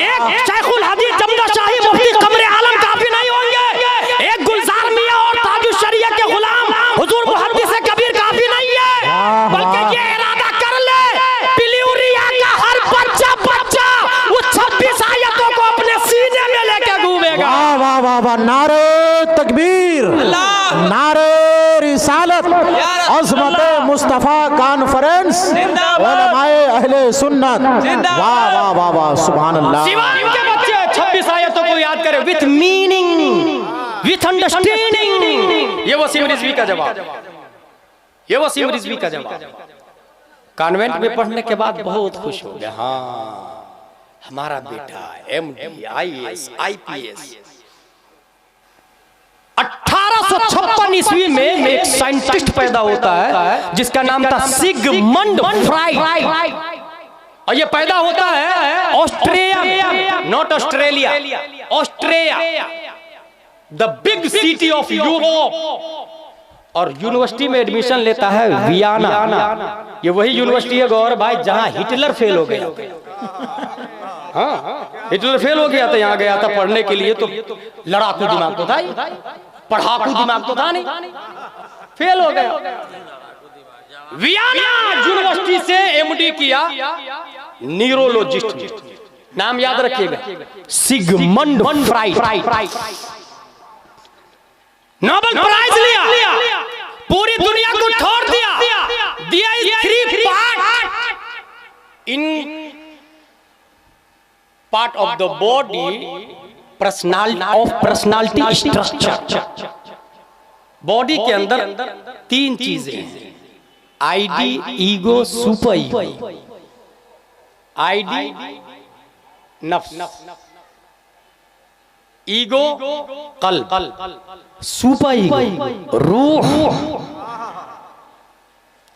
एक शेखुल हदीस जमदा शाही मुफ्ती कमरे आलम काफी नहीं होंगे, एक गुलजार मियां और ताजुश शरिया के गुलाम हुजूर मुहद्दिस कबीर काफी नहीं है, बल्कि ये इरादा कर ले पिल्यूरिया का हर बच्चा वो 26 आयतों को अपने सीने में लेके घूमेगा। वाह वाह वाह वाह, नारे तकबीर, नारे रिसालत, अज़मत मुस्तफा कॉन्फ्रेंस, उलमाए अहले सुन्नत। वाह वाह वाह वाह, सुभान अल्लाह। सिवाय के बच्चे 26 आयतों को याद करें विथ मीनिंग, विथ अंडरस्टैंडिंग। ये वसीम रिजवी का जवाब, ये वसीम रिजवी का जवाब। कॉन्वेंट में पढ़ने के बाद बहुत खुश हो गया, हाँ हमारा बेटा MD IAS IPS। 1856 ईस्वी में एक साइंटिस्ट पैदा होता है जिसका नाम था सिगमंड फ्राइड, और ये पैदा होता है Austria, not Australia, Austria, the big city of Europe. और यूनिवर्सिटी में एडमिशन लेता है वियना। ये वही यूनिवर्सिटी है गौर भाई जहां हिटलर फेल हो गया। हाँ, हिटलर फेल हो गया था, यहाँ गया था पढ़ने के लिए, तो लड़ाकू दिमाग तो था ही, पढ़ाकू दिमाग तो था नहीं, फेल हो गया। वियना यूनिवर्सिटी से MD किया, न्यूरोलॉजिस्ट, नाम याद रखिएगा, सिगमंड फ्राइड। नोबेल प्राइज लिया, पूरी दुनिया को ठोर दिया 3 part in part of the body personality structure। Body के अंदर 3 चीजें हैं, ID, ego, super ego. ID नफ्स, ईगो कल्ब, सुपर ईगो रूह।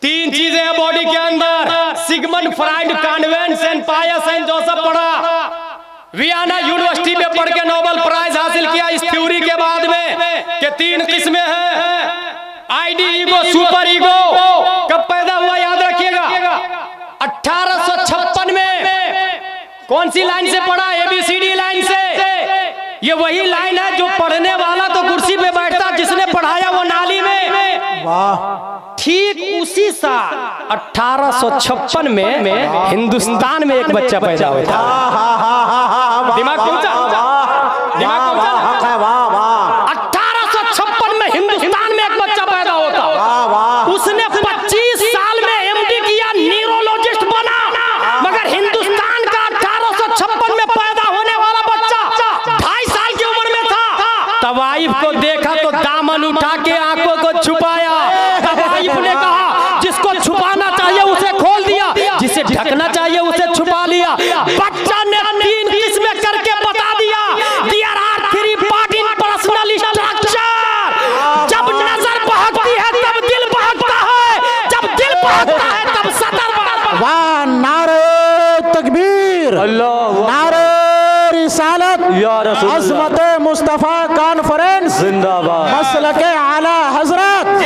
3 चीजें हैं बॉडी के अंदर। Sigmund Freud convent Saint Pius and Joseph पढ़ा, वियना यूनिवर्सिटी में पढ़ के नोबेल प्राइज हासिल किया इस थ्योरी के बाद में कि 3 किस्में हैं, ID, ईगो, सुपर ईगो। कब पैदा हुआ याद रखिएगा, 1856 में। कौन सी लाइन से पढ़ा? ABCD लाइन से। ये वही लाइन है जो पढ़ने वाला तो कुर्सी पे बैठता, जिसने पढ़ाया वो नाली में। वाह, ठीक उसी साल 1856 में हिंदुस्तान में एक बच्चा पैदा होता है। दिमाग पहुंचा, दिमाग पहुंचा। 1856 में हिंदुस्तान में एक बच्चा पैदा होता, उसने 25 साल में MD किया, न्यूरोलॉजिस्ट बना। मगर हिंदुस्तान का 1856 में पैदा होने वाला बच्चा 2.5 साल की उम्र में था। तवाइफ को देखा तो दामन उठा के आंखों को छुपाया। तवाइफ ने कहा जिसको छुपाना चाहिए उसे खोल दिया, जिसे ढकना चाहिए उसे छुपा लिया। बच्चा ने 3 किस्में करके बता दिया,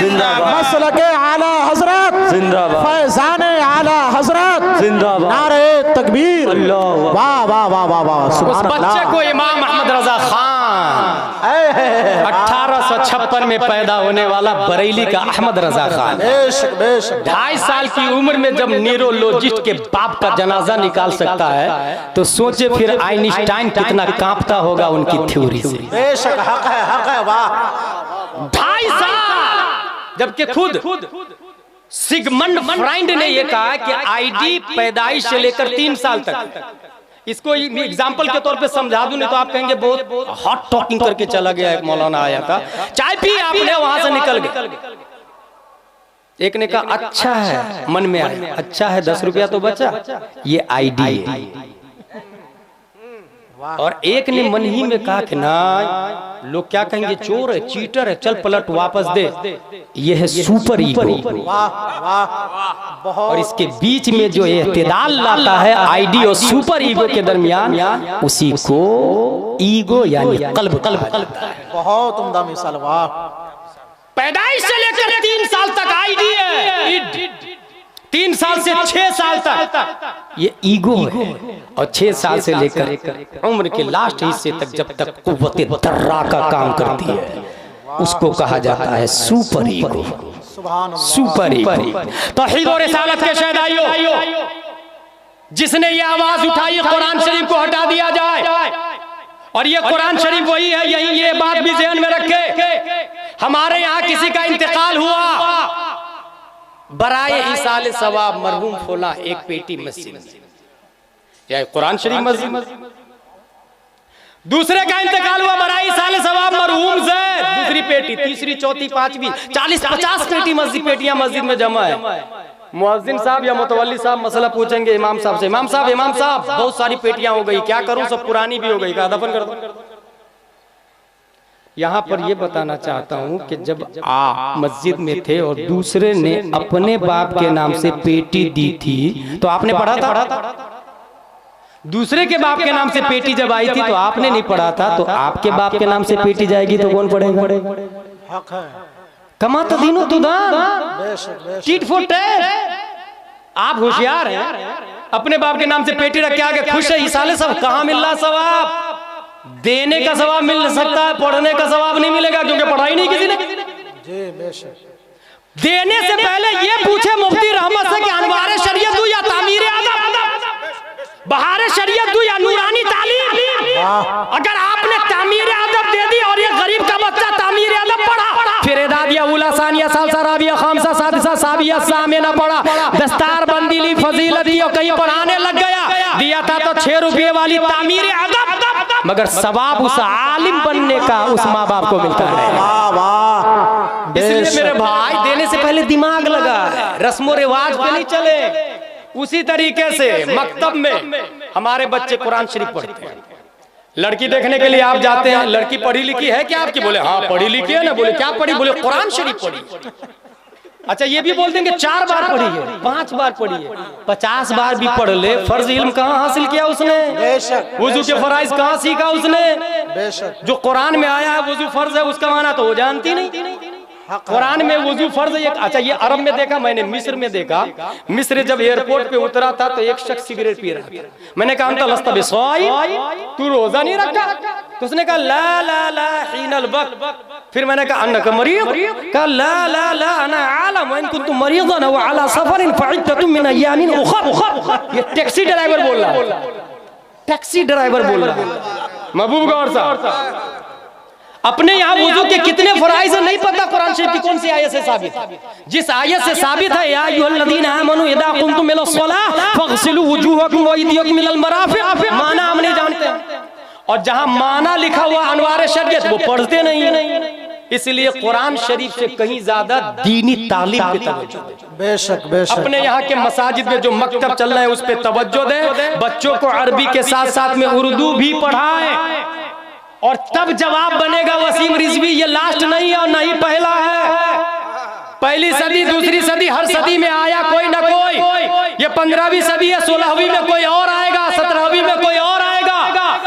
मसलके आला हजरत फैजान आला हजरत नारे तकबीर। वाह वाह वाह वाह वाह। उस बच्चे को इमाम अहमद रजा खान 1856 में पैदा होने वाला बरेली का अहमद रजा खान 2.5 साल की उम्र में जब न्यूरोलॉजिस्ट के बाप का जनाजा निकाल सकता है तो सोचे फिर आइंस्टाइन कितना कांपता होगा उनकी थ्योरी से। बेशक हक है वाह। 2.5 साल, जबकि खुद सिगमंड फ्राइड ने यह कहा कि आईडी पैदाइश से लेकर 3 साल तक। इसको एग्जाम्पल के तौर पे समझा दूं नहीं तो आप कहेंगे बहुत हॉट टॉकिंग करके चला गया। एक मौलाना आया था, चाय पी आपने, वहां से निकल गए। एक ने कहा अच्छा है, मन में आया अच्छा है, 10 रुपया तो बचा, ये आईडी है। और एक ने मन ही में कहा कि ना लोग क्या कहेंगे, चोर है, चीटर है, चल पलट वापस दे, ये है सुपर ईगो। और इसके बीच में जो इत्तेदाल लाता है आईडी और सुपर ईगो के दरमियान, उसी को ईगो यानी कल्ब बहुत उम्दा मिसाल। वाह। पैदाइश से लेकर 3 साल तक आईडी है, 3 साल से 6 साल तक ये ईगो है, और 6 साल से लेकर उम्र के लास्ट हिस्से तक जब तक कुव्वते दर्रा का काम करती है उसको कहा जाता है सुपर ईगो। Super ego. तौहीद और रिसालत के शहदाइयों, जिसने ये आवाज उठाई कुरान शरीफ को हटा दिया जाए, और ये कुरान शरीफ वही है, यही ये बात भी ज़हन में रखे। हमारे यहाँ किसी का इंतकाल हुआ, बराए ईसाल सवाब मरहूम खोला एक पेटी मस्जिद, या कुरान शरीफ मस्जिद। दूसरे का इंतकाल हुआ, बराए ईसाल सवाब मरहूम से दूसरी पेटी, तीसरी, चौथी, पांचवी, 40-50 पेटी पेटियां मस्जिद में जमा है। मुअज्जिन साहब या मुतवल्ली साहब मसला पूछेंगे इमाम साहब से, इमाम साहब बहुत सारी पेटियां हो गई, क्या करूं, सब पुरानी भी हो गई, कहा दफन कर दो। यहाँ पर यह बताना चाहता हूँ कि जब आप मस्जिद में थे और दूसरे ने अपने बाप के नाम से पेटी दी थी तो आपने पढ़ा था? दूसरे के बाप के नाम से पेटी जब आई थी तो आपने नहीं पढ़ा था, तो आपके बाप के नाम से पेटी जाएगी तो कौन पढ़ेगा? कमा तो दीनो तुदान, टीट फॉर टैट। आप होशियार हैं, अपने बाप के नाम से पेटी रख के आगे खुश है, इसाले सब कहाँ मिल रहा सवाब? देने का सवाब मिल सकता है, पढ़ने का सवाब नहीं मिलेगा, क्योंकि पढ़ाई नहीं किसी ने। देने से पहले ये पूछे मुफ्ती रहमत से कि अनवार शरीयत दूं या तामीर अदब, बहार शरीयत दूं या नूरानी तालीम। अगर आपने तामीर अदब दे दी और ये गरीब का बच्चा तामीर अदब पढ़ा, फिर एदादिया उला सानिया सालसा राबिया खामसा सादिसा साबिया सामिना पढ़ा, दस्तार बंदी ली फजीलत दी और कहीं पढ़ाने लग गया, दिया था तो 6 रुपये वाली तामीर अदब, मगर सवाब उस आलिम बनने का उस माँ बाप को मिलता है। इसलिए मेरे भाई, देने से पहले दिमाग लगा, रस्मो रिवाज पे नहीं चले। उसी तरीके से मकतब में हमारे बच्चे कुरान शरीफ पढ़ते हैं। लड़की देखने के लिए आप जाते हैं, लड़की पढ़ी लिखी है क्या आपकी? बोले हाँ पढ़ी लिखी है ना। बोले क्या पढ़ी? बोले कुरान शरीफ पढ़ी। अच्छा ये भी बोल देंगे 4 बार पढ़ी है, 5 बार पढ़ी है, 50 बार भी पढ़ ले, फर्ज इल्म कहाँ हासिल किया उसने? वुजू के फराइज कहाँ सीखा उसने? जो कुरान में आया है वुजू फर्ज है, उसका माना तो वो जानती नहीं। कुरान में वुजू फर्ज है। अच्छा ये अरब में देखा मैंने, मिस्र में देखा। मिस्र जब एयरपोर्ट पे उतरा था तो एक शख्स सिगरेट पी रहा था। मैंने कहा अंता लस्ता बिस्वाइम, तू रोजा नहीं रखा? तो उसने कहा ला ला ला हीनल वक्त। फिर मैंने कहा अन्नका मरीज़? कहा ला ला ला अना आलम इन कुन्तुम मरीज़न व अला सफरिन फइद्दतुम मिन अय्यामिन उखर। ये टैक्सी ड्राइवर बोल रहा है, टैक्सी ड्राइवर बोल रहा है। महबूब गौर साहब, अपने यहाँ वुजू के कितने फराइज़ नहीं पता, कुरान शरीफ की कौन सी आयत से साबित? जिस आयत से साबित है या अय्युहल्लज़ीना आमनू इज़ा कुमतुम इलस्सलाह फग़सिलू वुजूहकुम व अयदियकुम मिनल मराफ़िक़, माना हम नहीं जानते। और जहां माना लिखा हुआ अनवार शरीयत वो पढ़ते नहीं। इसलिए कुरान शरीफ से कहीं ज्यादा दीनी तालीम पे तवज्जो दें। बेशक बेशक। अपने यहाँ के मसाजिद में जो मकतब चल रहे हैं उस पे तवज्जो दें। बच्चों को अरबी के साथ साथ में उर्दू भी पढ़ाएं, और तब जवाब बनेगा वसीम रिजवी ये लास्ट नहीं है और नहीं पहला है। पहली सदी, दूसरी सदी, हर सदी में आया कोई ना कोई। ये 15वीं सदी है, 16वीं में कोई और आएगा, 17वीं में कोई और आएगा,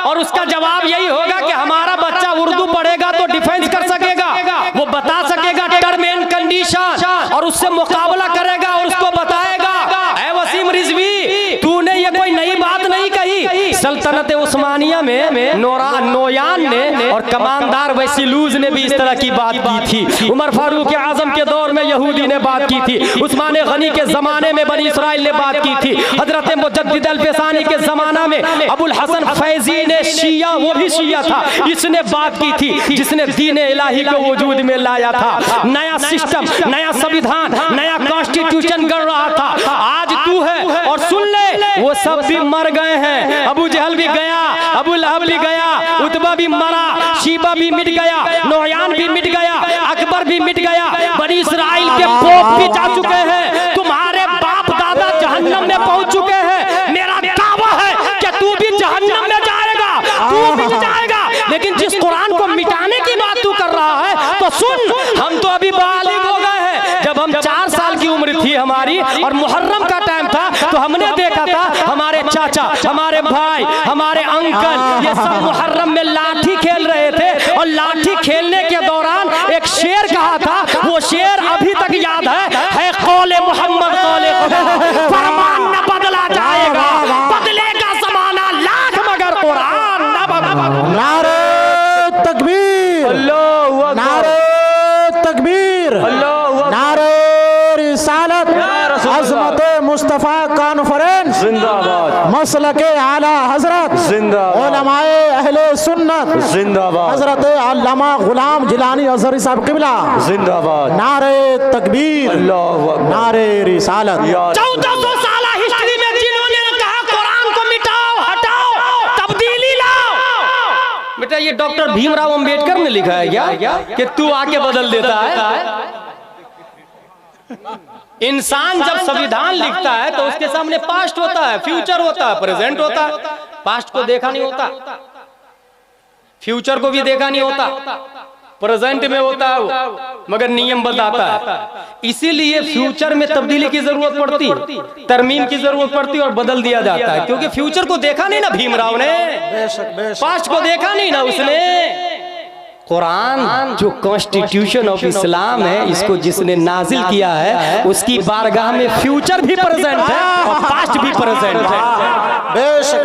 और उसका जवाब यही होगा कि हमारा बच्चा उर्दू पढ़ेगा तो डिफेंस कर सकेगा, वो बता सकेगा टर्म एंड कंडीशन और उससे मुकाबला करेगा और उसको बताएगा, ऐ वसीम रिजवी तूने ये कोई नई बात नहीं कही। सल्तनत उस्मानिया में नोयान ने और कमानदार वैसिलूज ने भी इस तरह की बात की थी। उमर फारूक आजम के दौर में यहूदी ने बात की थी। उस्मान गनी के जमाने में बनी इसराइल ने बात की थी। हजरत मुजद्दिद अल-फ़सानी के जमाना में अबुल हसन फैजी ने शिया, वो भी शिया था, इसने बात की थी, जिसने दीन इलाही को वजूद में लाया था। नया सिस्टम, नया संविधान, नया कॉन्स्टिट्यूशन गढ़ रहा था। आज तू है और सुन ले, वो सब भी मर गए हैं। अबू जहल भी गया, अबू लहब भी गया, उतबा भी मरा, शीबा भी मिट गया, नोयान भी मिट गया, अकबर भी मिट गया, बनी इसराइल के पोप भी जा चुके हैं, तुम्हारे बाप दादा जहन्नम में पहुंच चुके हैं। मेरा दावा है कि तू भी जहन्नम में जाएगा, तू भी जाएगा। लेकिन जिस कुरान को मिटाने की बात तू कर रहा है तो सुन, हम तो अभी बालिग हो गए हैं। जब हम 4 साल की उम्र थी हमारी और मुहर्रम का टाइम था तो हमने देखा था हमारे चाचा, हमारे भाई, हमारे अंकल ये सब मुहर्रम में लाठी खेल रहे थे और लाठी खेलने के दौरान एक शेर कहा था, वो शेर अभी तक याद है कौले मोहम्मद कौले खुदा, फरमान न बदला जाएगा, बदलेगा ज़माना लाख मगर कुरान न बदला। नारे तकबीर, नारे तकबीर, नारे रिसालत, अज़मत मुस्तफ़ा कॉन्फ्रेंस जिंदाबाद, मसलके आला हजरत जिंदाबाद, उलमाए अहले सुन्नत जिंदाबाद, हजरत अल्लामा गुलाम जिलानी अज़हरी साहब क़िबला जिंदाबाद, नारे तकबीर, नारे रिसालत। 1400 साल हिस्ट्री में जिन्होंने कहा कुरान को मिटाओ, हटाओ, तब्दीली लाओ, बेटा ये डॉक्टर भीमराव अंबेडकर ने लिखा है क्या कि तू आके बदल देता है? इंसान जब संविधान लिखता है तो उसके सामने पास्ट होता है, फ्यूचर होता है, प्रेजेंट होता है। पास्ट को देखा नहीं होता, फ्यूचर को भी देखा नहीं होता, प्रेजेंट में होता है वो, मगर नियम बताता है। इसीलिए फ्यूचर में तब्दीली की जरूरत पड़ती, तरमीम की जरूरत पड़ती और बदल दिया जाता है, क्योंकि फ्यूचर को देखा नहीं ना भीमराव ने, पास्ट को देखा नहीं ना उसने। कुरान जो कॉन्स्टिट्यूशन ऑफ इस्लाम है, इसको जिसने नाजिल किया है उसकी बारगाह में फ्यूचर भी प्रेजेंट है और पास्ट भी प्रेजेंट है।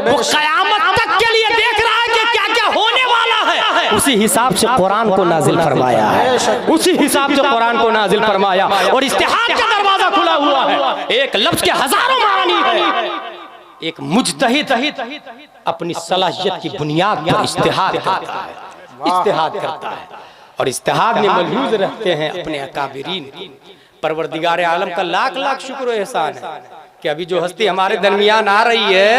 वो क़यामत तक के लिए देख रहा है कि क्या क्या होने वाला है, उसी हिसाब से कुरान को नाजिल फरमाया है, उसी हिसाब से कुरान को नाजिल फरमाया। और इस्तिहाद का दरवाजा खुला हुआ है, एक लफ्ज के हजारों मानी है। एक मुज्तहिद अपनी सलाहियत की बुनियाद पर इस्तिहाद करता है, इस्तिहाद करता है और इस्तिहाद में मलहूज रहते हैं अपने अकाबिरीन। परवरदिगार आलम का लाख लाख शुक्र और एहसान है कि अभी जो हस्ती हमारे दरमियान आ रही है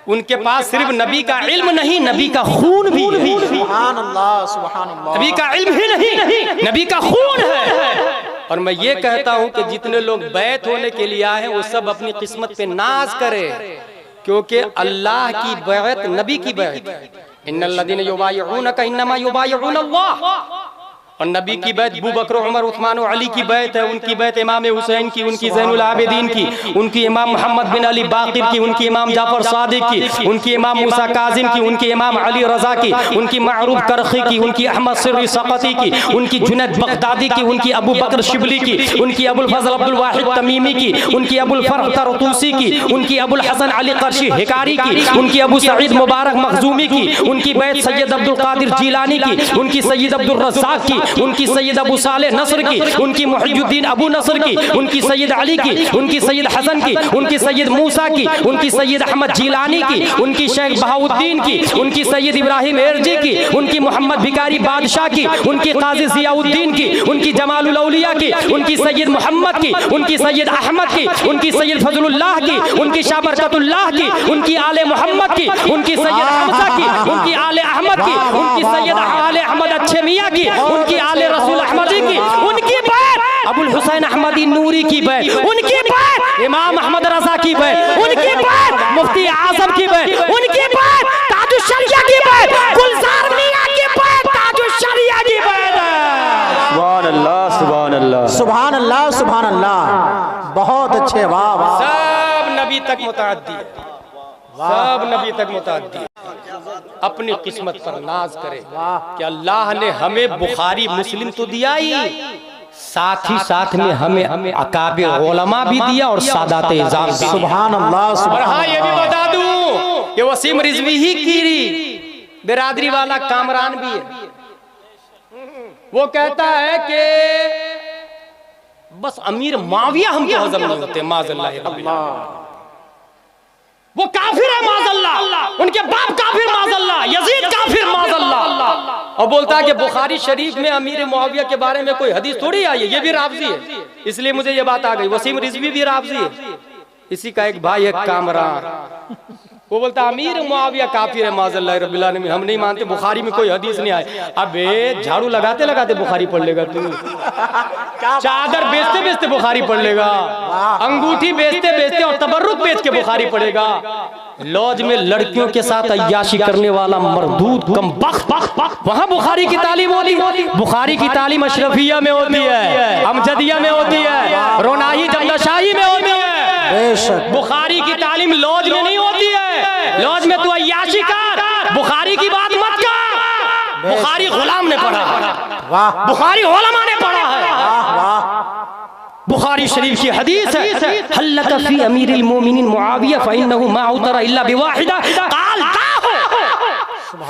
उनके पास सिर्फ नबी का इल्म नहीं, नबी का खून भी है। सुभान अल्लाह, सुभान अल्लाह। नबी का इल्म ही नहीं, नबी का खून है। और मैं ये कहता हूँ कि जितने लोग बैत होने के लिए आए हैं वो सब अपनी किस्मत पे नाज करें, क्योंकि अल्लाह की बैत नबी की बैत है। इन्नल्लज़ीना युबायिऊनका इन्नमा युबायिऊन अल्लाह। और नबी की बैत अबू बकर, उमर, उस्मान और अली की बैत है। उनकी बैत इमाम हुसैन की, उनकी ज़ैनुल आबिदीन की, उनकी इमाम मोहम्मद बिन अली बाक़िर की, उनकी इमाम जाफर सादिक की, उनकी इमाम मूसा काज़िम की, उनकी इमाम अली रज़ा की, उनकी मअरूफ करखी की, उनकी अहमद सिर्री सक़ती की, उनकी जुनैद बगदादी की, उनकी अबू बकर शिबली की, उनकी अबुल फज़ल अब्दुल वाहिद तमीमी की, उनकी अबुल फरह तरतूसी की, उनकी अबुल हसन अली क़र्शी हिकारी की, उनकी अबू सईद मुबारक मखज़ूमी की, उनकी बैत सैयद अब्दुल क़ादिर जीलानी की, उनकी सैयद अब्दुल रज़्ज़ाक़ की, उनकी सैयद अबू सालेह नस्र की, उनकी मुहियुद्दीन अबू नस्र की, उनकी सैयद अली की, उनकी सैयद हसन की, उनकी सैयद मूसा की, उनकी सैयद अहमद जीलानी की, उनकी शेख बहाउद्दीन की, उनकी सैयद इब्राहिम एरजी की, उनकी मोहम्मद भिकारी बादशाह की, उनकी काजी ज़ियाउद्दीन की, उनकी जमालुल औलिया की, उनकी सैयद मोहम्मद की, उनकी सैयद अहमद की, उनकी सैयद फजलुल्लाह की, उनकी शाह बरकतुल्लाह की, उनकी आले मोहम्मद की, उनकी सैयद हमजा की, उनकी आले अहमद की, उनकी सैयद आले अहमद अच्छे मियाँ की, उनकी आले रसूल अहमदी की, उनकी बैत अबुल हुसैन अहमदी नूरी की बैत, उनकी बैत इमाम अहमद रजा की बैत, उनकी बैत मुफ्ती आजम की बैत, उनकी बैत ताजुश शरिया की बैत, गुलजार मियां की बैत, ताजुश शरिया की बैत। सुभान अल्लाह, सुभान अल्लाह, सुभान अल्लाह, सुभान अल्लाह। बहुत अच्छे, वाह वाह। सब नबी तक मुतअद्दी, सब नबी तक मुतअद्दी। अपनी किस्मत पर नाज करे कि अल्लाह ने हमें बुखारी मुस्लिम तो दिया ही, साथ ही साथ में हमें अकाबिर उलमा भी दिया और सादात इज़ाम भी। सुभान अल्लाह। और हाँ ये भी बता दूं कि वसीम रिजवी ही कीरी बिरादरी वाला कामरान भी है। वो कहता है कि बस अमीर माविया हमको हजम नहीं होते, माज़अल्लाह। वो काफिर है माज़अल्लाह, उनके बाप काफिर माज़अल्लाह, यजीद काफिर माज़अल्लाह। और बोलता है कि बुखारी शरीफ में अमीर मुआविया के बारे में कोई हदीस थोड़ी आई है, ये भी राफ़ज़ी है। इसलिए मुझे ये बात आ गई। वसीम रिजवी भी राफ़ज़ी है, इसी का एक भाई है कामरान। वो बोलता अमीर मुआविया काफिर है माज़अल्लाह रब्बिल आलमीन, हम नहीं मानते, बुखारी में कोई हदीस नहीं आई। अबे झाड़ू लगाते लगाते बुखारी पढ़ लेगा तू, चादर बेचते बेचते बुखारी पढ़ लेगा, अंगूठी बेचते बेचते और तबर्रुक बेच के बुखारी पढ़ेगा, लॉज में लड़कियों के साथ अय्याशी करने वाला मरदूद कम बख्त वहां बुखारी की तालीम होती। बुखारी की तालीम अशरफिया में होती है, अमजदिया में होती है, रोनाही जमनाशाही में होती है। बुखारी की तालीम लॉज में नहीं होती है। लॉज में तू अय्याशी कर, बुखारी की बात मत कर। बुखारी गुलाम ने पढ़ा, बुखारी उलमा ने पढ़ा है। बुखारी शरीफ की हदीस है, हल्लक फी अमीरिल मोमिनीन मुआविया फइन्नहु मा उतरा इल्ला बिवाहिदा क़ाल ताहु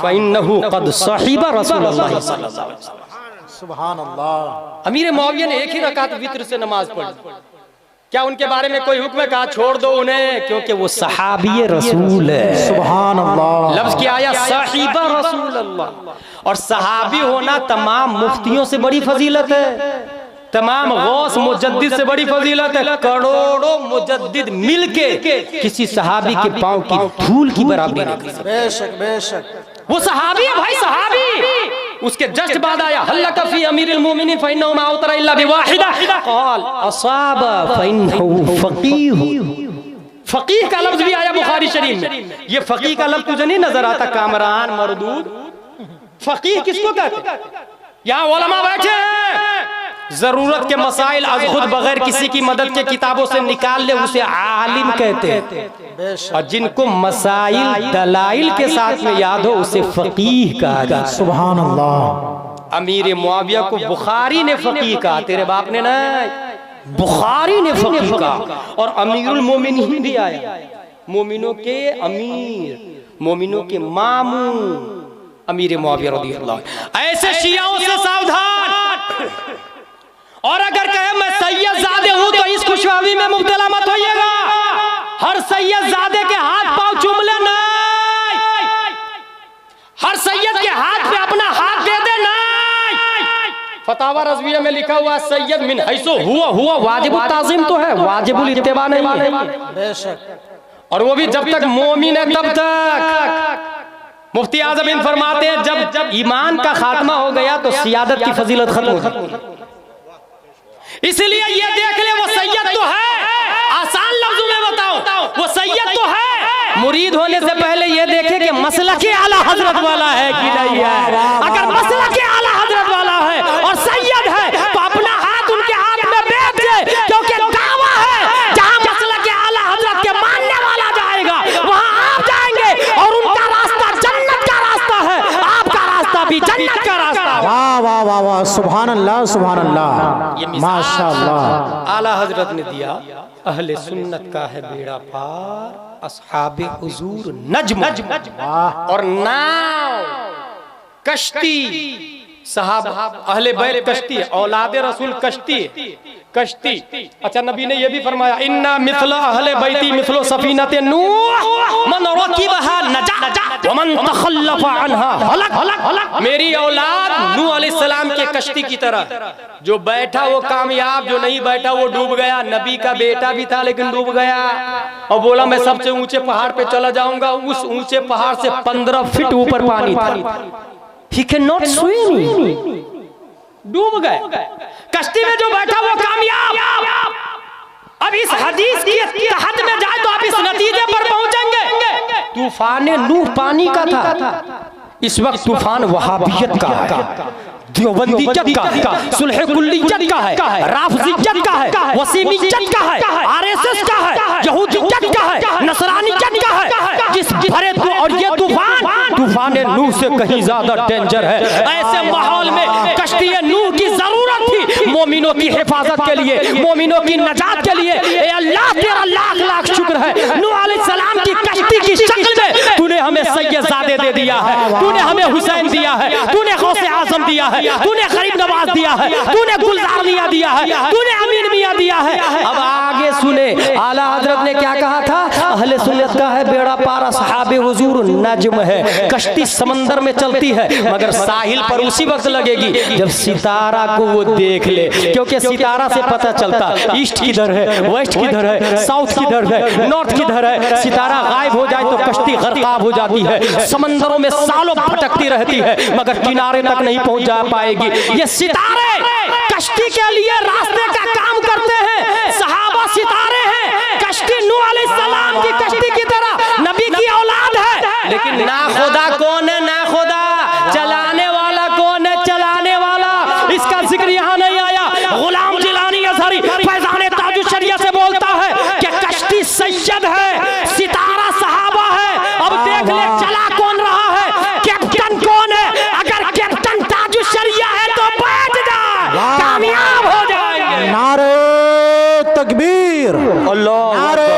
फइन्नहु क़द सहिबा रसूलुल्लाह सल्लल्लाहु अलैहि वसल्लम। सुभान अल्लाह। अमीर मुआविया ने एक ही रकात वित्र से नमाज पढ़ी। क्या उनके बारे में कोई हुक्म कहा छोड़ दो उन्हें? क्योंकि वो सहाबी रसूल है। सुभान अल्लाह। लफ्ज क्या आया? साहिबा रसूल अल्लाह। और सहाबी होना तमाम मुफ्तियों से बड़ी फजीलत है, तमाम गौस मुजद्दिद से बड़ी फजीलत है। करोड़ों मुजद्दिद मिलके किसी सहाबी के पांव की धूल की बराबरी नहीं कर सकते। बेशक बेशक वो सहाबी है भाई, सहाबी। उसके जस्ट बाद आया हल्लका फी अमीरिल मोमिनीन फइन्नहु मा उतरा इल्ला बिवाहिदा क़ाल असाबा फइन्नहु फ़क़ीह। फ़क़ीह का लफ्ज भी आया बुखारी शरीफ में। ये फ़क़ीह का लफ्ज तुझे नहीं नजर आता? कामरान मरदूद फ़क़ीह किसको कहते? यहाँ उलमा बैठे हैं, जरूरत के मसाइल अज खुद बगैर किसी की मदद के किताबों से निकाल ले उसे आलिम कहते हैं, और जिनको मसाइल दलाइल के साथ में याद हो उसे फकीह कहा जाता है। सुभान अल्लाह। अमीर मुआविया को बुखारी ने फकीह कहा, तेरे बाप ने नहीं, बुखारी ने फकीह कहा। और अमीरुल मोमिनीन भी आया, मोमिनों के अमीर, मोमिनों के मामू अमीर मुआविया रज़ियल्लाहु अन्हु। ऐसे शियाओं से सावधान। और अगर कहे मैं सैयद ज़ादे हूं तो इस खुशहाली में मुब्तला मत होइएगा। हर सैयद ज़ादे के हाथ पांव चूम ले नहीं, हर सैयद के हाथ पे अपना हाथ दे दे नहीं। फतावा रज़विया में लिखा हुआ सैयद मिन हैसो हुआ वाजिबुत ताज़ीम तो है, वाजिबुल इत्तिबा नहीं है। बेशक। और वो भी जब तक मोमिन है तब तक। मुफ्ती आज़म इन फरमाते हैं जब ईमान का खात्मा हो गया तो सियादत की फजीलत खत्म हो जाती। इसलिए ये देख ले वो सैयद तो है, आसान लफ्जों में बताओ वो सैयद तो है। मुरीद होने से पहले ये देखे कि मसलक आला हजरत वाला है कि नहीं है। अगर मसलक आला हजरत वाला है और सैयद है तो अपना हाथ उनके हाथ में बेच दे, क्योंकि दावा है जहां मसलक आला हजरत के मानने वाला जाएगा वहां आप जाएंगे, और उनका रास्ता जन्नत का रास्ता है, आपका रास्ता भी जन्नत का रास्ता है। वाह वाह वाह वाह, सुभान अल्लाह सुभान अल्लाह, माशाअल्लाह। आला हजरत ने दिया, अहले सुन्नत का है बेड़ा पार, अस्हाबे हुजूर नज्म और नाव कश्ती, साहब अहले बैत कश्ती, औलादे रसूल कश्ती। अच्छा नबी ने यह भी फरमाया इन्ना मिथला अहले बैती मिथलो सफीनते नूह मन रकिबहा नजा व मन तखल्लफ अनहा हलक। मेरी औलाद नूह अलैहिस्सलाम के कश्ती की तरह, जो बैठा वो कामयाब, जो नहीं बैठा वो डूब गया। नबी का बेटा भी था लेकिन डूब गया, और बोला मैं सबसे ऊंचे पहाड़ पे चला जाऊंगा। उस ऊंचे पहाड़ से 15 फीट ऊपर पानी था। He cannot swim, डूब गए। कश्ती में जो बैठा वो कामयाब। अब इस हदीस की तहत में जाए तो आप इस नतीजे पर पहुंचेंगे। तूफान नूह पानी का था, इस वक्त तूफान वहाबियत का है, देवबंदीयत का है, सुलह कुल्लियत का है, राफिजियत का है, वसीमियत का है, आरएसएस का है, यहूदियत का है, नसरानियत का है। जिस भरे और ये तूफान नूह से कहीं ज्यादा डेंजर है। ऐसे माहौल में कश्ती नूह की जरूरत थी, मोमिनों की हिफाजत के लिए, मोमिनों की नजात के लिए। ए अल्लाह तेरा लाख लाख शुक्र है, नूह अलैहिस्सलाम की कश्ती की शक्ल में तूने हमें सैयदजादे दे दिया है, तूने हमें हुसैन दिया है, तूने गौसे आजम दिया है, तूने गरीब नवाज दिया है, तूने गुलजार मियां दिया है, तूने अमीन मियां दिया है। अब आगे सुने आला हजरत ने क्या कहा था, अहले सुन्नत का है बेड़ा पार, असहाबे हुजूर नज्म है, कश्ती समंदर में चलती है मगर साहिल पर उसी वक्त लगेगी जब सितारा को वो देख ले, क्योंकि सितारा से पता चलता ईस्ट किधर है, वेस्ट किधर है, साउथ किधर है, नॉर्थ किधर है। सितारा गायब हो जाए तो कश्ती गर्काब हो जाती है, समंदरों में सालों भटकती रहती है मगर किनारे तक नहीं पहुंच जा पाएगी। ये सितारे कश्ती के लिए रास्ते का काम करते हैं, सहाबा सितारे हैं, कश्ती नूह अलैहिस्सलाम की कश्ती की तरह नबी की औलाद है। लेकिन ना खुदा कौन है, ना खुदा चलाने वाला कौन है, चलाने वाला इसका जिक्र यहाँ नहीं आया। गुलाम जिलानी अज़हरी फैज़ान ताजुश शरिया से बोलता है कि कश्ती सैयद है, सितारा सहाबा है। अब देख ले चला कौन रहा है, कैप्टन कौन है। अगर कैप्टन ताजुश शरिया है तो बैठ जा, कामयाब हो जाएंगे। नारे तकबीर, नारे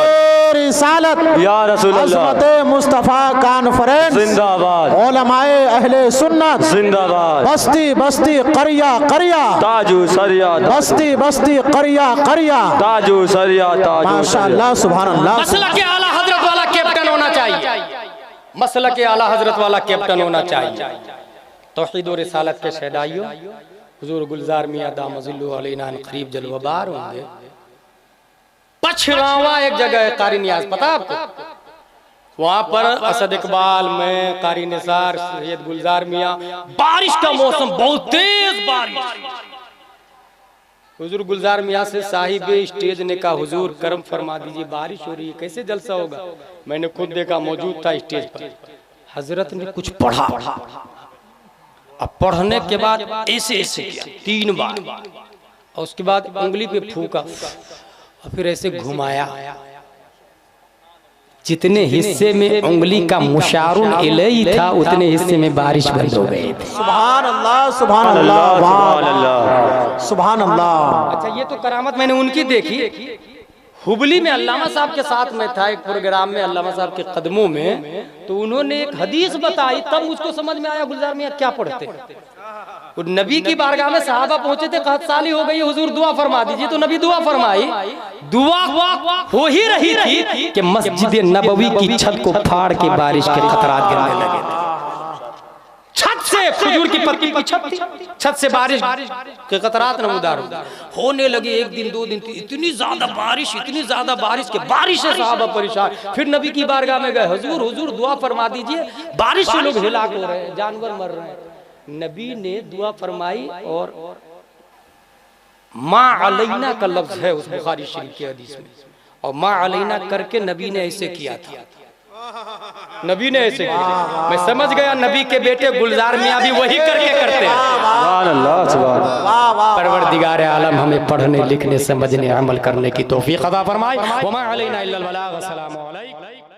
रिसालत, या रसूल अल्लाह, अज़मत मुस्तफ़ा कॉन्फ्रेंस जिंदाबाद, उलमाए अहले सुन्नत जिंदाबाद, बस्ती बस्ती करिया करिया, ताजु सरिया, बस्ती बस्ती करिया करिया, ताजु सरिया, ताजु माशाअल्लाह सुभान अल्लाह। मसलक आला हजरत वाला कैप्टन होना चाहिए, मसलक आला हजरत वाला कैप्टन होना चाहिए। तौहीद और रिसालत के शहदाइयों हुजूर गुलजार मियां दामजिल्लु अलैना करीब जलवबार होंगे। पछवावा एक जगह है कारी नियाज, पता आपको? वहां पर असद इकबाल में कारी निसार सैयद गुलजार मियां, बारिश का मौसम, बहुत तेज बारिश। हुजूर गुलजार मियां से साहिब स्टेज ने कहा हुजूर करम फरमा दीजिए, बारिश हो रही है, कैसे जलसा होगा? मैंने खुद देखा, मौजूद था स्टेज पर। हजरत ने कुछ पढ़ा, अब पढ़ने के बाद ऐसे ऐसे किया 3 बार और उसके बाद उंगली पे फूका और फिर ऐसे घुमाया। जितने हिस्से में उंगली का मुशारुन इलैहि था उतने हिस्से में बारिश बंद हो गए थे। सुभान अल्लाह, सुभान अल्लाह, सुभान अल्लाह, सुभान अल्लाह। अच्छा, ये तो करामत मैंने उनकी देखी। हुबली में अल्लामा साहब के साथ में था एक प्रोग्राम में, अल्लामा साहब के कदमों में, तो उन्होंने एक हदीस बताई, तब मुझको समझ में आया गुलजार मियां क्या पढ़ते। नबी की बारगाह में सहाबा पहुंचे थे, 7 साल हो गई हुजूर दुआ फरमा दीजिए, तो नबी दुआ फरमाई। दुआ हो ही रही थी कि मस्जिद नबवी की छत को फाड़ के बारिश के खतरात गिरने लगे थे। छत से खजूर की पत्ती की छत थी, छत से बारिश के खतरात नमूदार होने लगे। 1 दिन 2 दिन इतनी ज्यादा बारिश, इतनी ज्यादा बारिश के बारिश से सहाबा परेशान। फिर नबी की बारगाह में गए, हुजूर हुजूर दुआ फरमा दीजिए, बारिश से लोग हिलाक हो रहे हैं, जानवर मर रहे हैं। नबी ने दुआ फरमाई और मा अलैना का लफ्ज है उस बुखारी शरीफ की हदीस में, और मा अलैना करके नबी ने ऐसे किया था, नबी ने ऐसे किया। मैं समझ गया नबी के बेटे गुलजार मियां भी वही करके करते हैं। सुभान अल्लाह, सुभान अल्लाह। परवरदिगार आलम हमें पढ़ने लिखने समझने अमल करने की तौफीक अता फरमाए। वमा अलैना इल्लल बलाग। अस्सलामु अलैकुम।